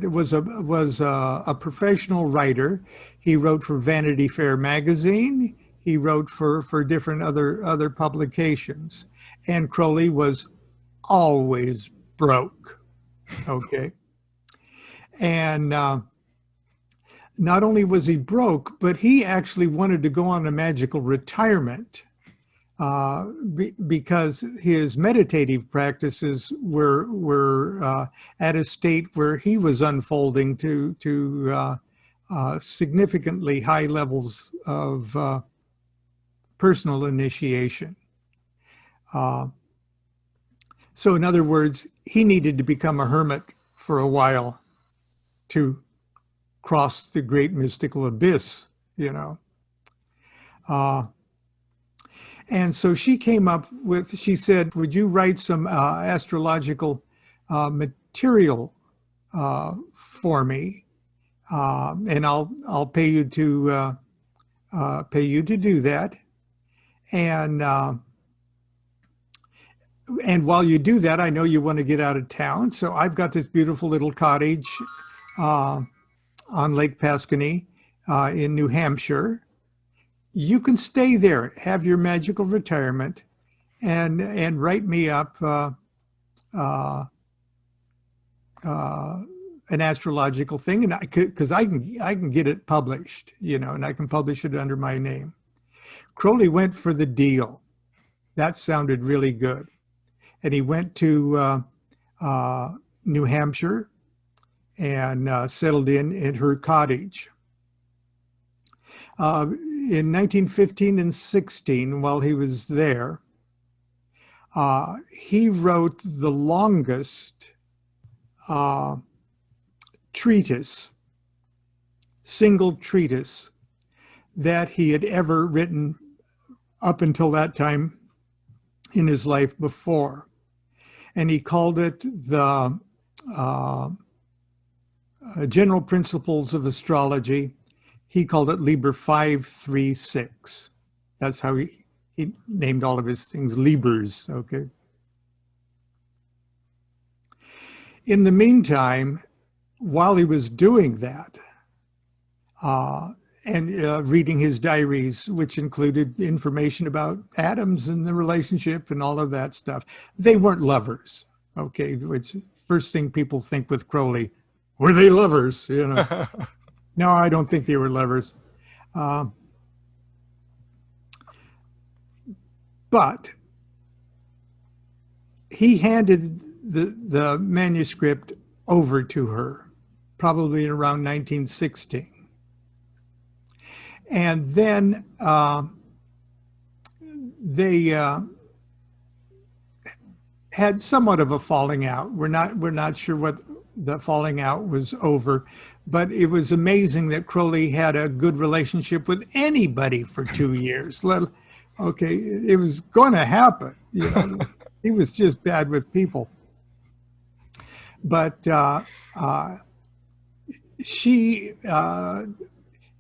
was a professional writer. He wrote for Vanity Fair magazine. He wrote for different other publications. And Crowley was always broke. Okay. And not only was he broke, but he actually wanted to go on a magical retirement because his meditative practices were at a state where he was unfolding to significantly high levels of personal initiation. So in other words, he needed to become a hermit for a while to cross the great mystical abyss, you know. And so she came up with, she said, would you write some astrological material for me? And I'll pay you to do that. And while you do that, I know you want to get out of town. So I've got this beautiful little cottage on Lake Pasquaney in New Hampshire. You can stay there, have your magical retirement, and write me up an astrological thing, and because I can get it published, you know, and I can publish it under my name. Crowley went for the deal. That sounded really good, and he went to New Hampshire and settled in her cottage. In 1915 and 16, while he was there, he wrote the longest single treatise that he had ever written up until that time in his life before. And he called it the General Principles of Astrology. He called it Liber 536. That's how he named all of his things, Libers, okay? In the meantime, while he was doing that, and reading his diaries, which included information about atoms and the relationship and all of that stuff, they weren't lovers, okay? Which first thing people think with Crowley, were they lovers, you know? No, I don't think they were lovers. But he handed the manuscript over to her, probably in around 1916. And then they had somewhat of a falling out. We're not sure what the falling out was over, but it was amazing that Crowley had a good relationship with anybody for 2 years. Okay, it was going to happen. You know, he was just bad with people. But she,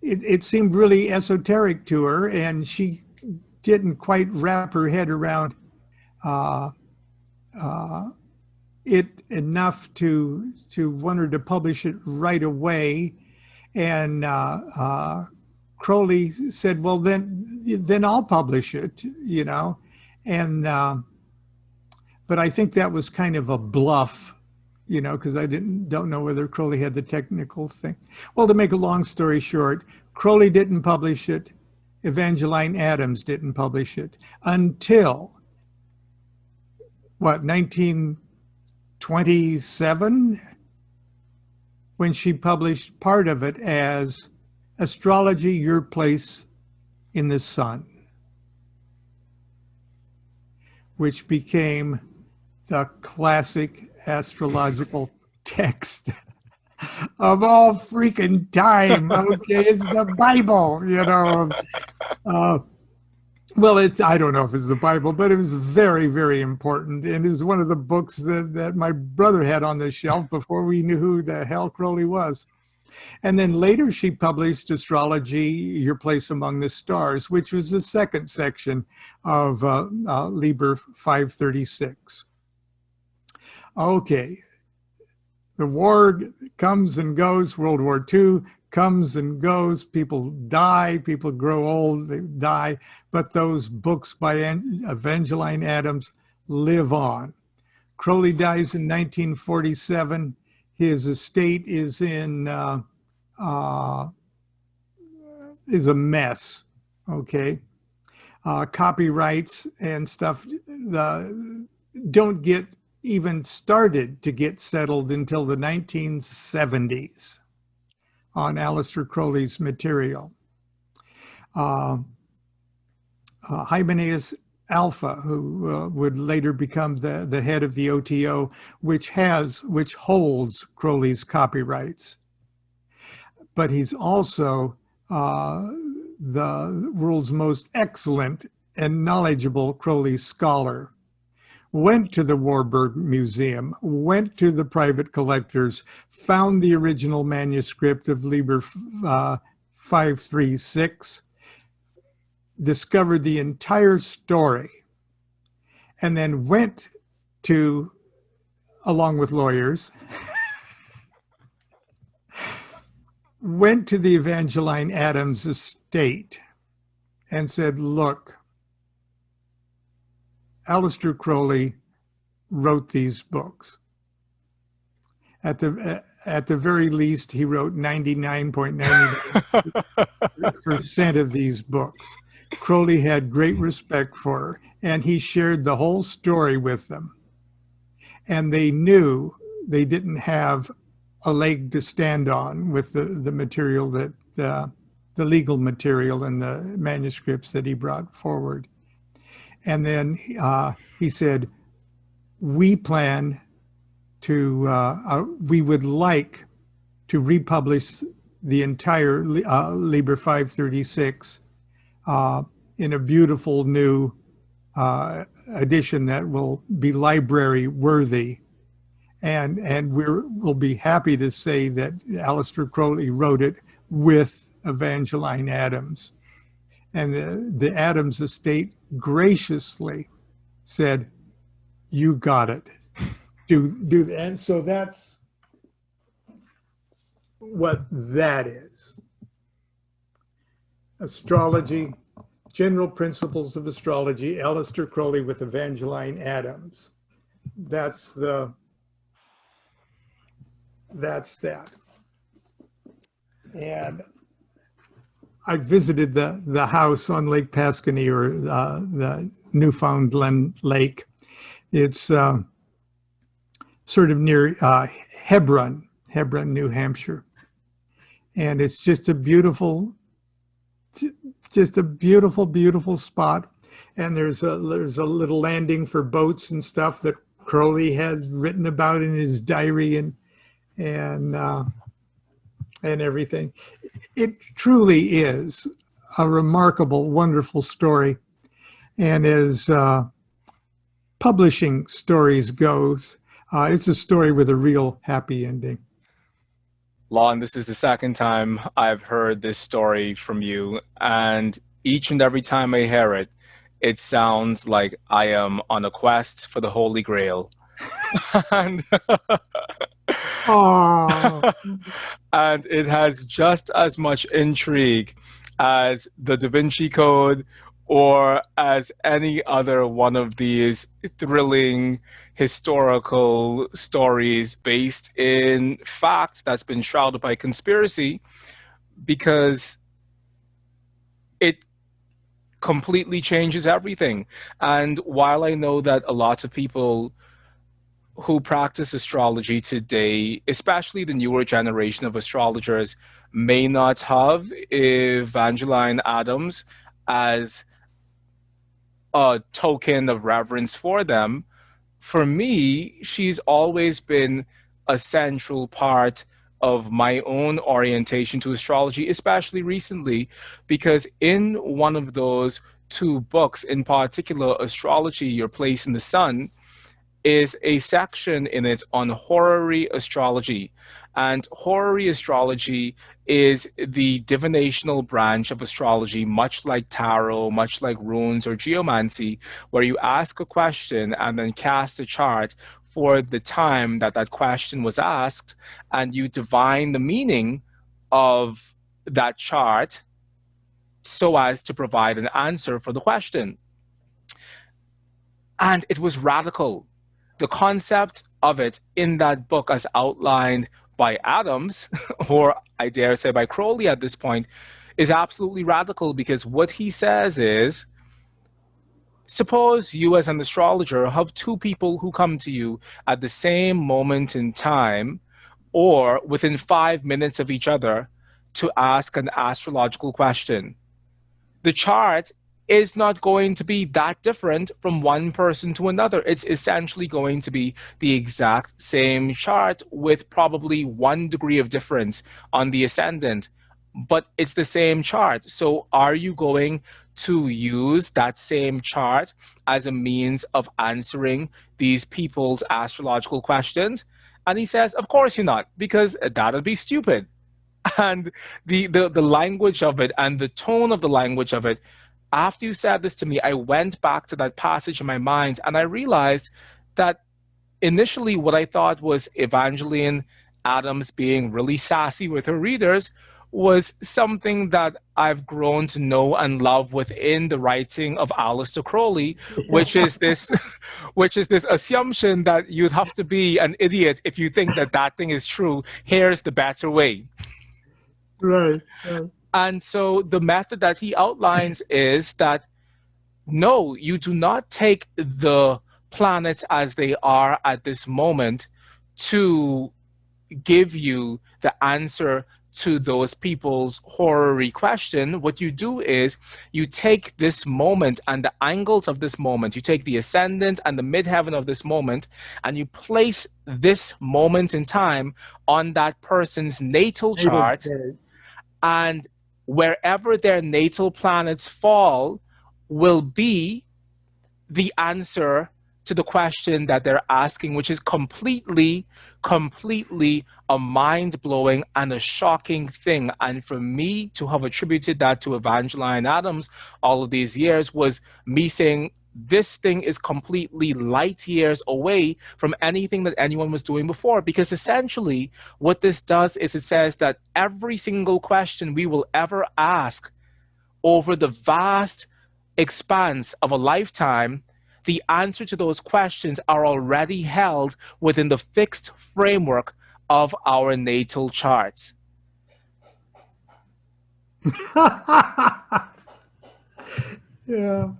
it seemed really esoteric to her, and she didn't quite wrap her head around it enough to want her to publish it right away. And Crowley said, "Well, then I'll publish it," And but I think that was kind of a bluff, because I don't know whether Crowley had the technical thing. Well, to make a long story short, Crowley didn't publish it. Evangeline Adams didn't publish it until 1927, when she published part of it as Astrology, Your Place in the Sun, which became the classic astrological text of all freaking time. Okay, it's the Bible, Well, I don't know if it's the Bible, but it was very, very important. And it was one of the books that my brother had on the shelf before we knew who the hell Crowley was. And then later she published Astrology, Your Place Among the Stars, which was the second section of Liber 536. Okay. The war comes and goes, World War II comes and goes, people die, people grow old, they die, but those books by Evangeline Adams live on. Crowley dies in 1947. His estate is is a mess, okay? Copyrights and stuff don't get even started to get settled until the 1970s on Aleister Crowley's material. Hymenaeus Alpha, who would later become the head of the OTO, which holds Crowley's copyrights. But he's also the world's most excellent and knowledgeable Crowley scholar. Went to the Warburg Museum, went to the private collectors, found the original manuscript of Liber 536, discovered the entire story, and then went to, along with lawyers, went to the Evangeline Adams estate and said, "Look, Aleister Crowley wrote these books. At the very least, he wrote 99.99% of these books. Crowley had great respect for her, and he shared the whole story with them. And they knew they didn't have a leg to stand on with the material that the legal material and the manuscripts that he brought forward." And then he said, we plan to, we would like to republish the entire Liber 536 in a beautiful new edition that will be library worthy. And we'll be happy to say that Aleister Crowley wrote it with Evangeline Adams. And the Adams estate graciously said, "You got it. Do that." And so that's what that is. Astrology, General Principles of Astrology, Aleister Crowley with Evangeline Adams. That's that. And I visited the house on Lake Pasquaney, or the Newfoundland Lake. It's sort of near Hebron, New Hampshire. And it's just a beautiful, beautiful spot. And there's a little landing for boats and stuff that Crowley has written about in his diary and everything. It truly is a remarkable, wonderful story. And as publishing stories goes, it's a story with a real happy ending. Lon, this is the second time I've heard this story from you, and each and every time I hear it, it sounds like I am on a quest for the Holy Grail. and, Oh, and it has just as much intrigue as the Da Vinci Code or as any other one of these thrilling historical stories based in fact that's been shrouded by conspiracy, because it completely changes everything. And while I know that a lot of people who practice astrology today, especially the newer generation of astrologers, may not have Evangeline Adams as a token of reverence for them, for me, she's always been a central part of my own orientation to astrology, especially recently, because in one of those two books, in particular, Astrology, Your Place in the Sun, is a section in it on horary astrology. And horary astrology is the divinational branch of astrology, much like tarot, much like runes or geomancy, where you ask a question and then cast a chart for the time that that question was asked, and you divine the meaning of that chart so as to provide an answer for the question. And it was radical. The concept of it in that book, as outlined by Adams, or I dare say by Crowley at this point, is absolutely radical, because what he says is, suppose you as an astrologer have two people who come to you at the same moment in time or within 5 minutes of each other to ask an astrological question. The chart is not going to be that different from one person to another. It's essentially going to be the exact same chart with probably 1 degree of difference on the ascendant, but it's the same chart. So are you going to use that same chart as a means of answering these people's astrological questions? And he says, of course you're not, because that'll be stupid. And the language of it and the tone of the language of it, after you said this to me, I went back to that passage in my mind and I realized that initially what I thought was Evangeline Adams being really sassy with her readers was something that I've grown to know and love within the writing of Aleister Crowley, which is this which is this assumption that you'd have to be an idiot if you think that that thing is true. Here's the better way. right. And so the method that he outlines is that no, you do not take the planets as they are at this moment to give you the answer to those people's horary question. What you do is you take this moment and the angles of this moment, you take the ascendant and the midheaven of this moment, and you place this moment in time on that person's natal chart, and wherever their natal planets fall will be the answer to the question that they're asking, which is completely a mind-blowing and a shocking thing. And for me to have attributed that to Evangeline Adams all of these years was me saying, this thing is completely light years away from anything that anyone was doing before. Because essentially what this does is it says that every single question we will ever ask over the vast expanse of a lifetime, the answer to those questions are already held within the fixed framework of our natal charts. Yeah.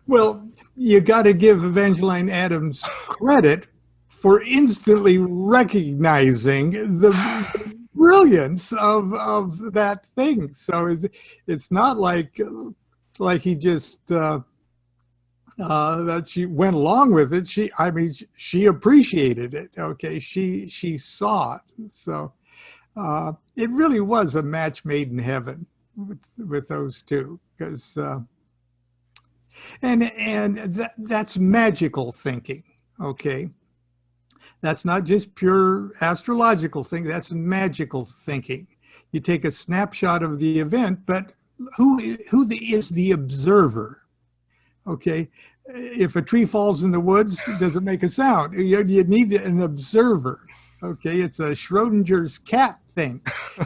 Well, you got to give Evangeline Adams credit for instantly recognizing the brilliance of that thing. So it's not like he just that she went along with it. She appreciated it. Okay, she saw it. So it really was a match made in heaven with those two, because that's magical thinking. Okay, that's not just pure astrological thinking. That's magical thinking. You take a snapshot of the event, but who is the observer? Okay. If a tree falls in the woods, it doesn't make a sound. You need an observer. Okay. It's a Schrodinger's cat thing.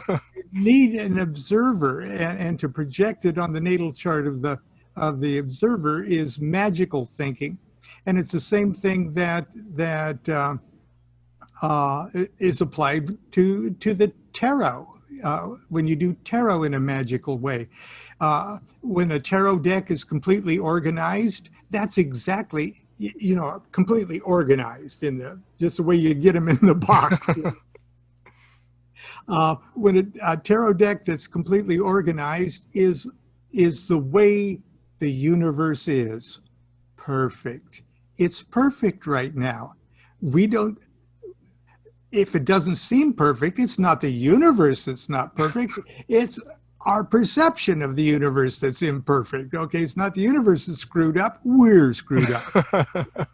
You need an observer, and to project it on the natal chart of the observer is magical thinking. And it's the same thing that is applied to the tarot. When you do tarot in a magical way, when a tarot deck is completely organized, that's exactly, completely organized in just the way you get them in the box. When a tarot deck that's completely organized is the way the universe is. Perfect. It's perfect right now. If it doesn't seem perfect, it's not the universe that's not perfect. It's our perception of the universe that's imperfect. Okay, it's not the universe that's screwed up. We're screwed up.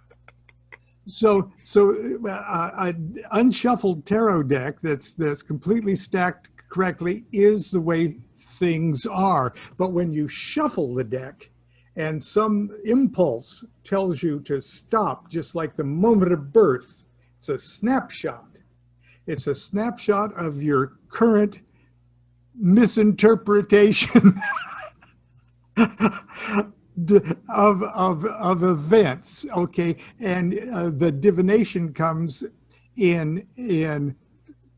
So an unshuffled tarot deck that's completely stacked correctly is the way things are. But when you shuffle the deck and some impulse tells you to stop, just like the moment of birth, it's a snapshot. It's a snapshot of your current misinterpretation of events. Okay, and the divination comes in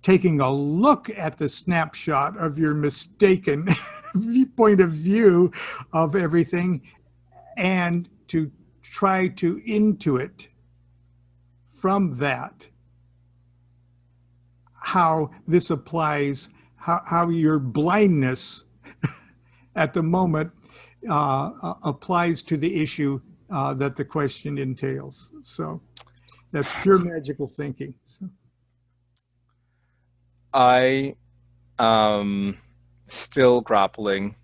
taking a look at the snapshot of your mistaken point of view of everything, and to try to intuit from that how this applies, how your blindness at the moment applies to the issue that the question entails. So that's pure magical thinking. So. I am still grappling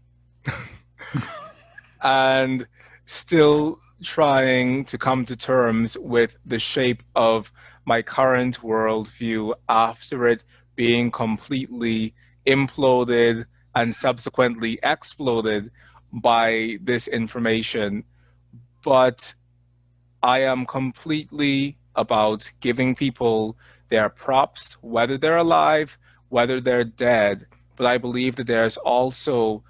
and still trying to come to terms with the shape of my current worldview after it being completely imploded and subsequently exploded by this information. But I am completely about giving people their props, whether they're alive, whether they're dead. But I believe that there's also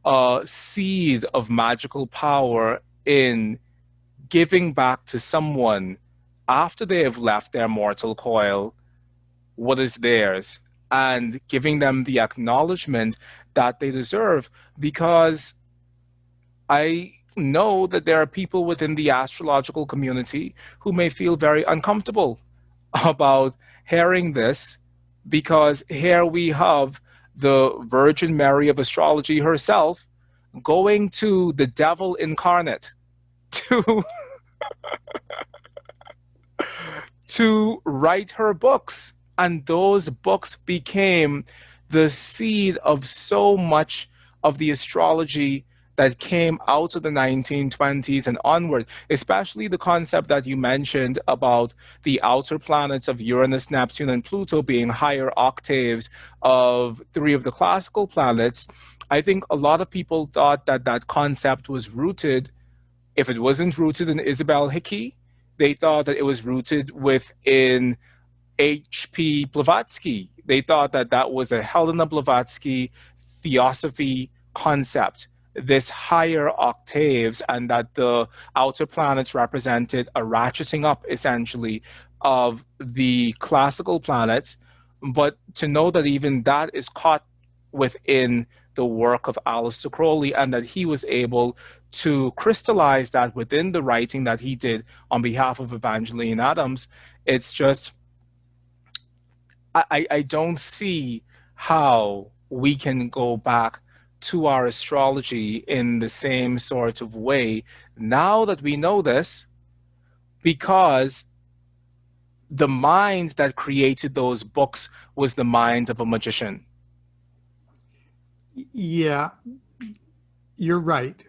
a seed of magical power in giving back to someone after they have left their mortal coil what is theirs, and giving them the acknowledgement that they deserve. Because I know that there are people within the astrological community who may feel very uncomfortable about hearing this, because here we have the Virgin Mary of astrology herself going to the devil incarnate to to write her books. And those books became the seed of so much of the astrology that came out of the 1920s and onward, especially the concept that you mentioned about the outer planets of Uranus, Neptune, and Pluto being higher octaves of three of the classical planets. I think a lot of people thought that that concept was rooted, if it wasn't rooted in Isabel Hickey, they thought that it was rooted within H.P. Blavatsky. They thought that that was a Helena Blavatsky theosophy concept, this higher octaves, and that the outer planets represented a ratcheting up, essentially, of the classical planets. But to know that even that is caught within the work of Aleister Crowley, and that he was able to crystallize that within the writing that he did on behalf of Evangeline Adams, it's just, I don't see how we can go back to our astrology in the same sort of way now that we know this, because the mind that created those books was the mind of a magician. Yeah, you're right.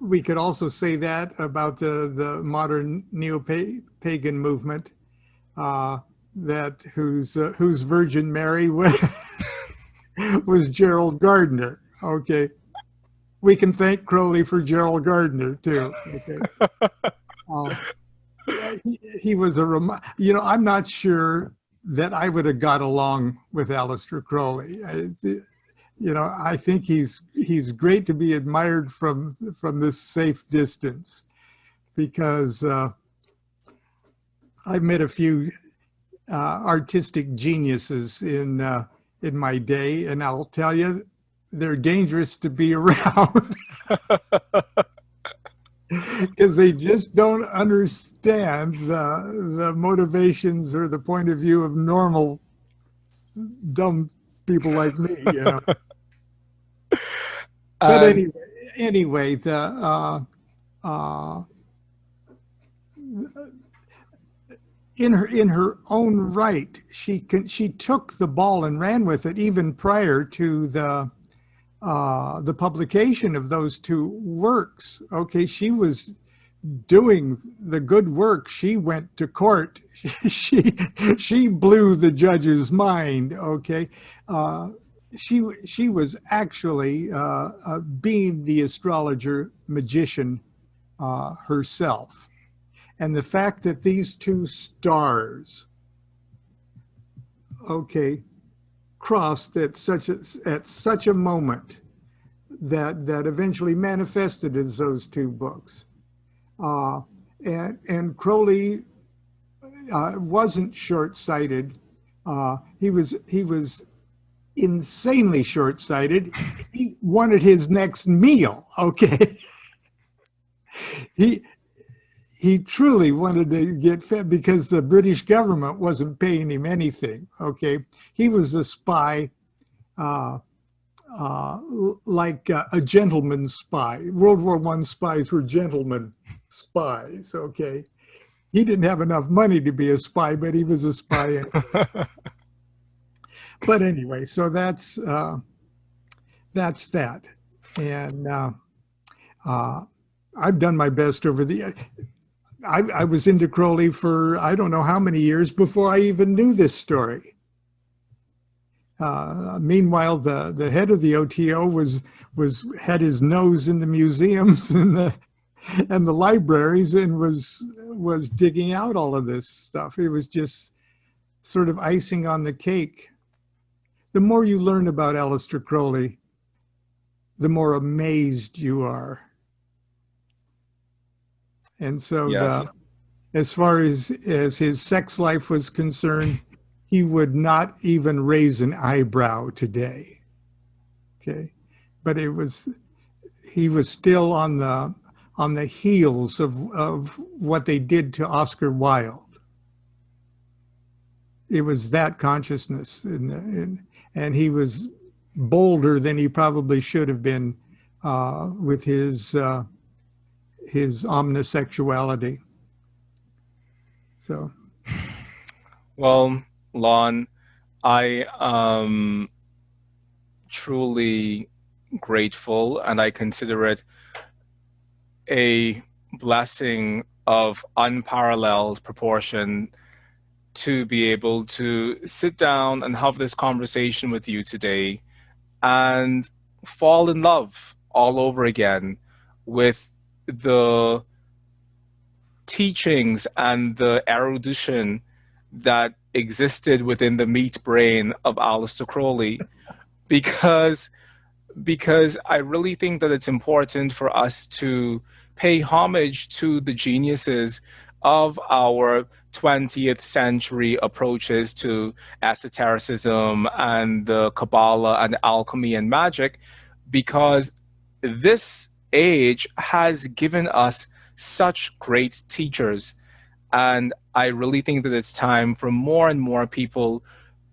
We could also say that about the modern neo-pagan movement, that whose Virgin Mary was Gerald Gardner. Okay, we can thank Crowley for Gerald Gardner too. Okay. He was I'm not sure that I would have got along with Aleister Crowley. I think he's great to be admired from this safe distance, because I've met a few artistic geniuses in my day, and I'll tell you, they're dangerous to be around. Because they just don't understand the motivations or the point of view of normal dumb people like me, But anyway, in her own right, she took the ball and ran with it even prior to the publication of those two works. Okay, she was doing the good work. She went to court. She blew the judge's mind. Okay, she was actually being the astrologer magician herself, and the fact that these two stars, okay, crossed at such a moment that eventually manifested as those two books. And Crowley wasn't short-sighted. He was insanely short-sighted. He wanted his next meal. Okay, he truly wanted to get fed, because the British government wasn't paying him anything. Okay, he was a spy, like a gentleman's spy. World War I spies were gentlemen spies. Okay, he didn't have enough money to be a spy, but he was a spy. But anyway, so that's that, and I've done my best over the. I was into Crowley for I don't know how many years before I even knew this story. Meanwhile, the head of the OTO had his nose in the museums and the libraries, and was digging out all of this stuff. It was just sort of icing on the cake. The more you learn about Aleister Crowley, the more amazed you are. And so Yes. as far as his sex life was concerned, he would not even raise an eyebrow today. Okay. But he was still on the heels of what they did to Oscar Wilde. It was that consciousness, and he was bolder than he probably should have been with his omnisexuality. So, Well, Lon, I am truly grateful, and I consider it a blessing of unparalleled proportion to be able to sit down and have this conversation with you today and fall in love all over again with the teachings and the erudition that existed within the meat brain of Aleister Crowley, because I really think that it's important for us to pay homage to the geniuses of our 20th century approaches to esotericism and the Kabbalah and alchemy and magic, because this age has given us such great teachers. And I really think that it's time for more and more people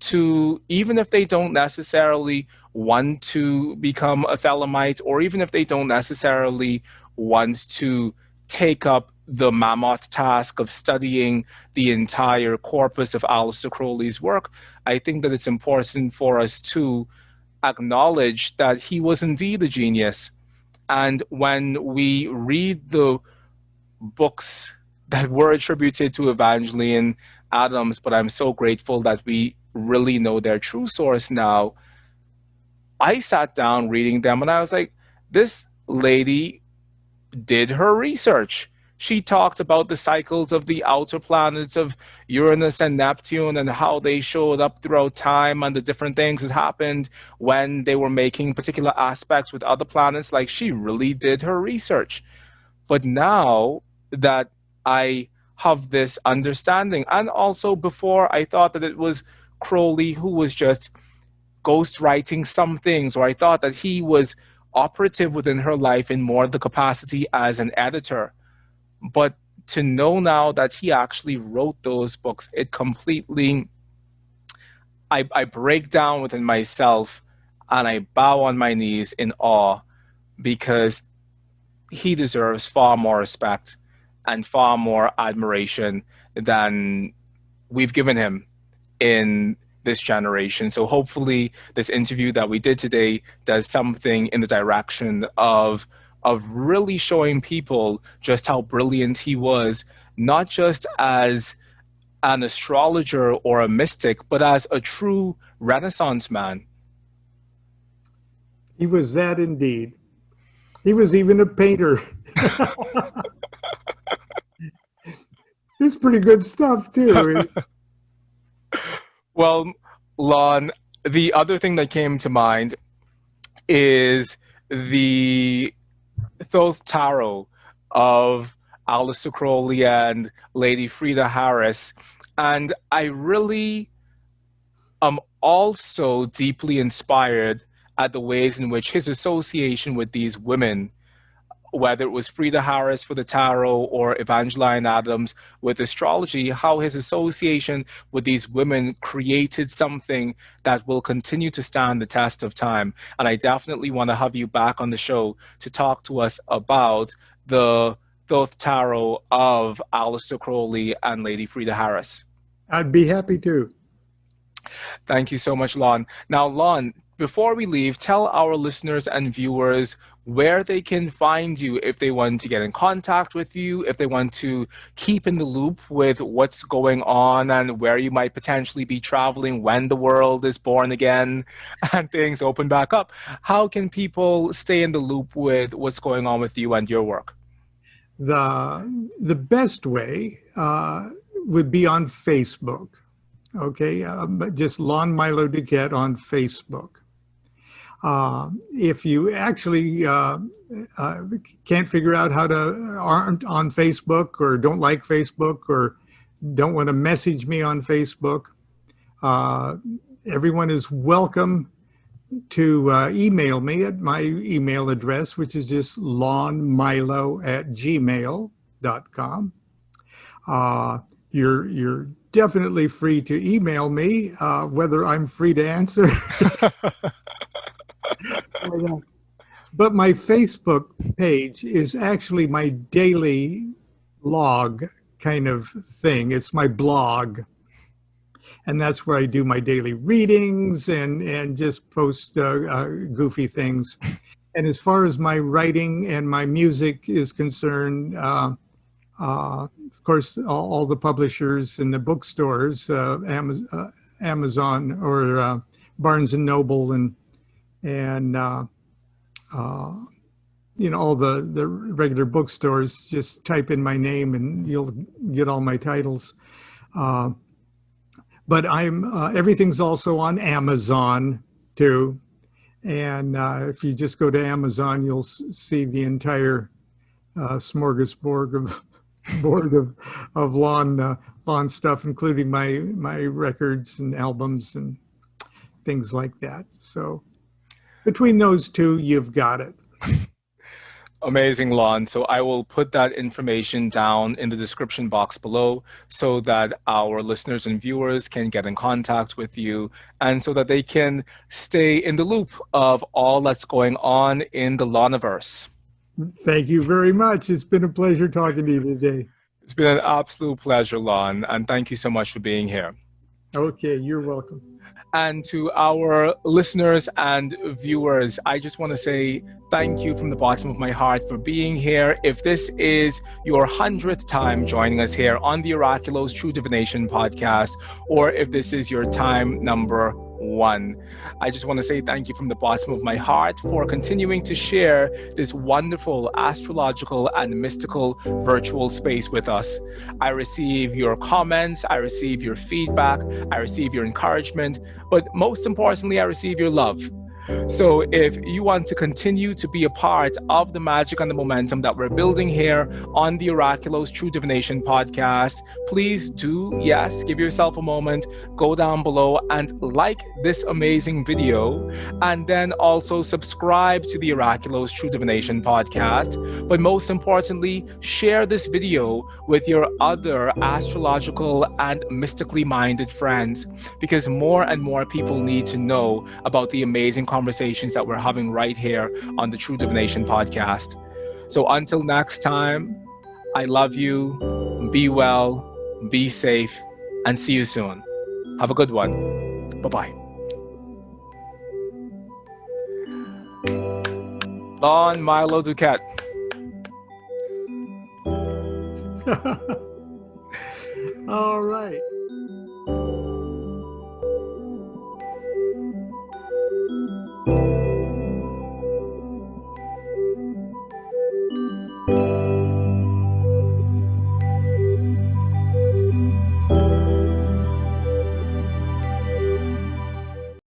to, even if they don't necessarily want to become a Thelemite, or even if they don't necessarily want to take up the mammoth task of studying the entire corpus of Aleister Crowley's work, I think that it's important for us to acknowledge that he was indeed a genius. And when we read the books that were attributed to Evangeline Adams, but I'm so grateful that we really know their true source now, I sat down reading them and I was like, this Lady did her research. She talked about the cycles of the outer planets of Uranus and Neptune and how they showed up throughout time and the different things that happened when they were making particular aspects with other planets. Like, she really did her research. But now that I have this understanding, and also before I thought that it was Crowley who was just ghostwriting some things, or I thought that he was operative within her life in more the capacity as an editor. But to know now that he actually wrote those books, it completely, I break down within myself and I bow on my knees in awe, because he deserves far more respect and far more admiration than we've given him in this generation. So hopefully this interview that we did today does something in the direction of really showing people just how brilliant he was, not just as an astrologer or a mystic, but as a true Renaissance man. He was that indeed. He was even a painter. It's pretty good stuff too. Well, Lon, the other thing that came to mind is the Thoth Tarot of Aleister Crowley and Lady Frida Harris. And I really am also deeply inspired at the ways in which his association with these women, whether it was Frida Harris for the tarot or Evangeline Adams with astrology, how his association with these women created something that will continue to stand the test of time. And I definitely want to have you back on the show to talk to us about the Thoth Tarot of Aleister Crowley and Lady Frida Harris. I'd be happy to. Thank you so much, Lon. Now, Lon, before we leave, tell our listeners and viewers where they can find you if they want to get in contact with you, if they want to keep in the loop with what's going on and where you might potentially be traveling when the world is born again and things open back up. How can people stay in the loop with what's going on with you and your work? The best way would be on Facebook. Okay, just Lon Milo DuQuette on Facebook. If you actually can't figure out how to aren't on Facebook, or don't like Facebook, or don't want to message me on Facebook, everyone is welcome to email me at my email address, which is just lonmilo@gmail.com. You're definitely free to email me, whether I'm free to answer. But my Facebook page is actually my daily log kind of thing. It's my blog. And that's where I do my daily readings and just post goofy things. And as far as my writing and my music is concerned, of course, all the publishers and the bookstores, Amazon or Barnes and Noble and all the regular bookstores, just type in my name and you'll get all my titles. But everything's also on Amazon too. And if you just go to Amazon, you'll see the entire smorgasbord of Lon stuff, including my records and albums and things like that. So between those two, you've got it. Amazing, Lon. So I will put that information down in the description box below so that our listeners and viewers can get in contact with you and so that they can stay in the loop of all that's going on in the Loniverse. Thank you very much. It's been a pleasure talking to you today. It's been an absolute pleasure, Lon, and thank you so much for being here. Okay, you're welcome. And to our listeners and viewers, I just want to say thank you from the bottom of my heart for being here. If this is your 100th time joining us here on the Oraculos True Divination Podcast, or if this is your time number one. I just want to say thank you from the bottom of my heart for continuing to share this wonderful astrological and mystical virtual space with us. I receive your comments, I receive your feedback, I receive your encouragement, but most importantly, I receive your love. So if you want to continue to be a part of the magic and the momentum that we're building here on the Oraculos True Divination Podcast, please do, yes, give yourself a moment, go down below and like this amazing video, and then also subscribe to the Oraculos True Divination Podcast. But most importantly, share this video with your other astrological and mystically minded friends, because more and more people need to know about the amazing conversations that we're having right here on the True Divination Podcast. So until next time, I love you, be well, be safe, and see you soon. Have a good one. Bye-bye. Lon Milo DuQuette. All right.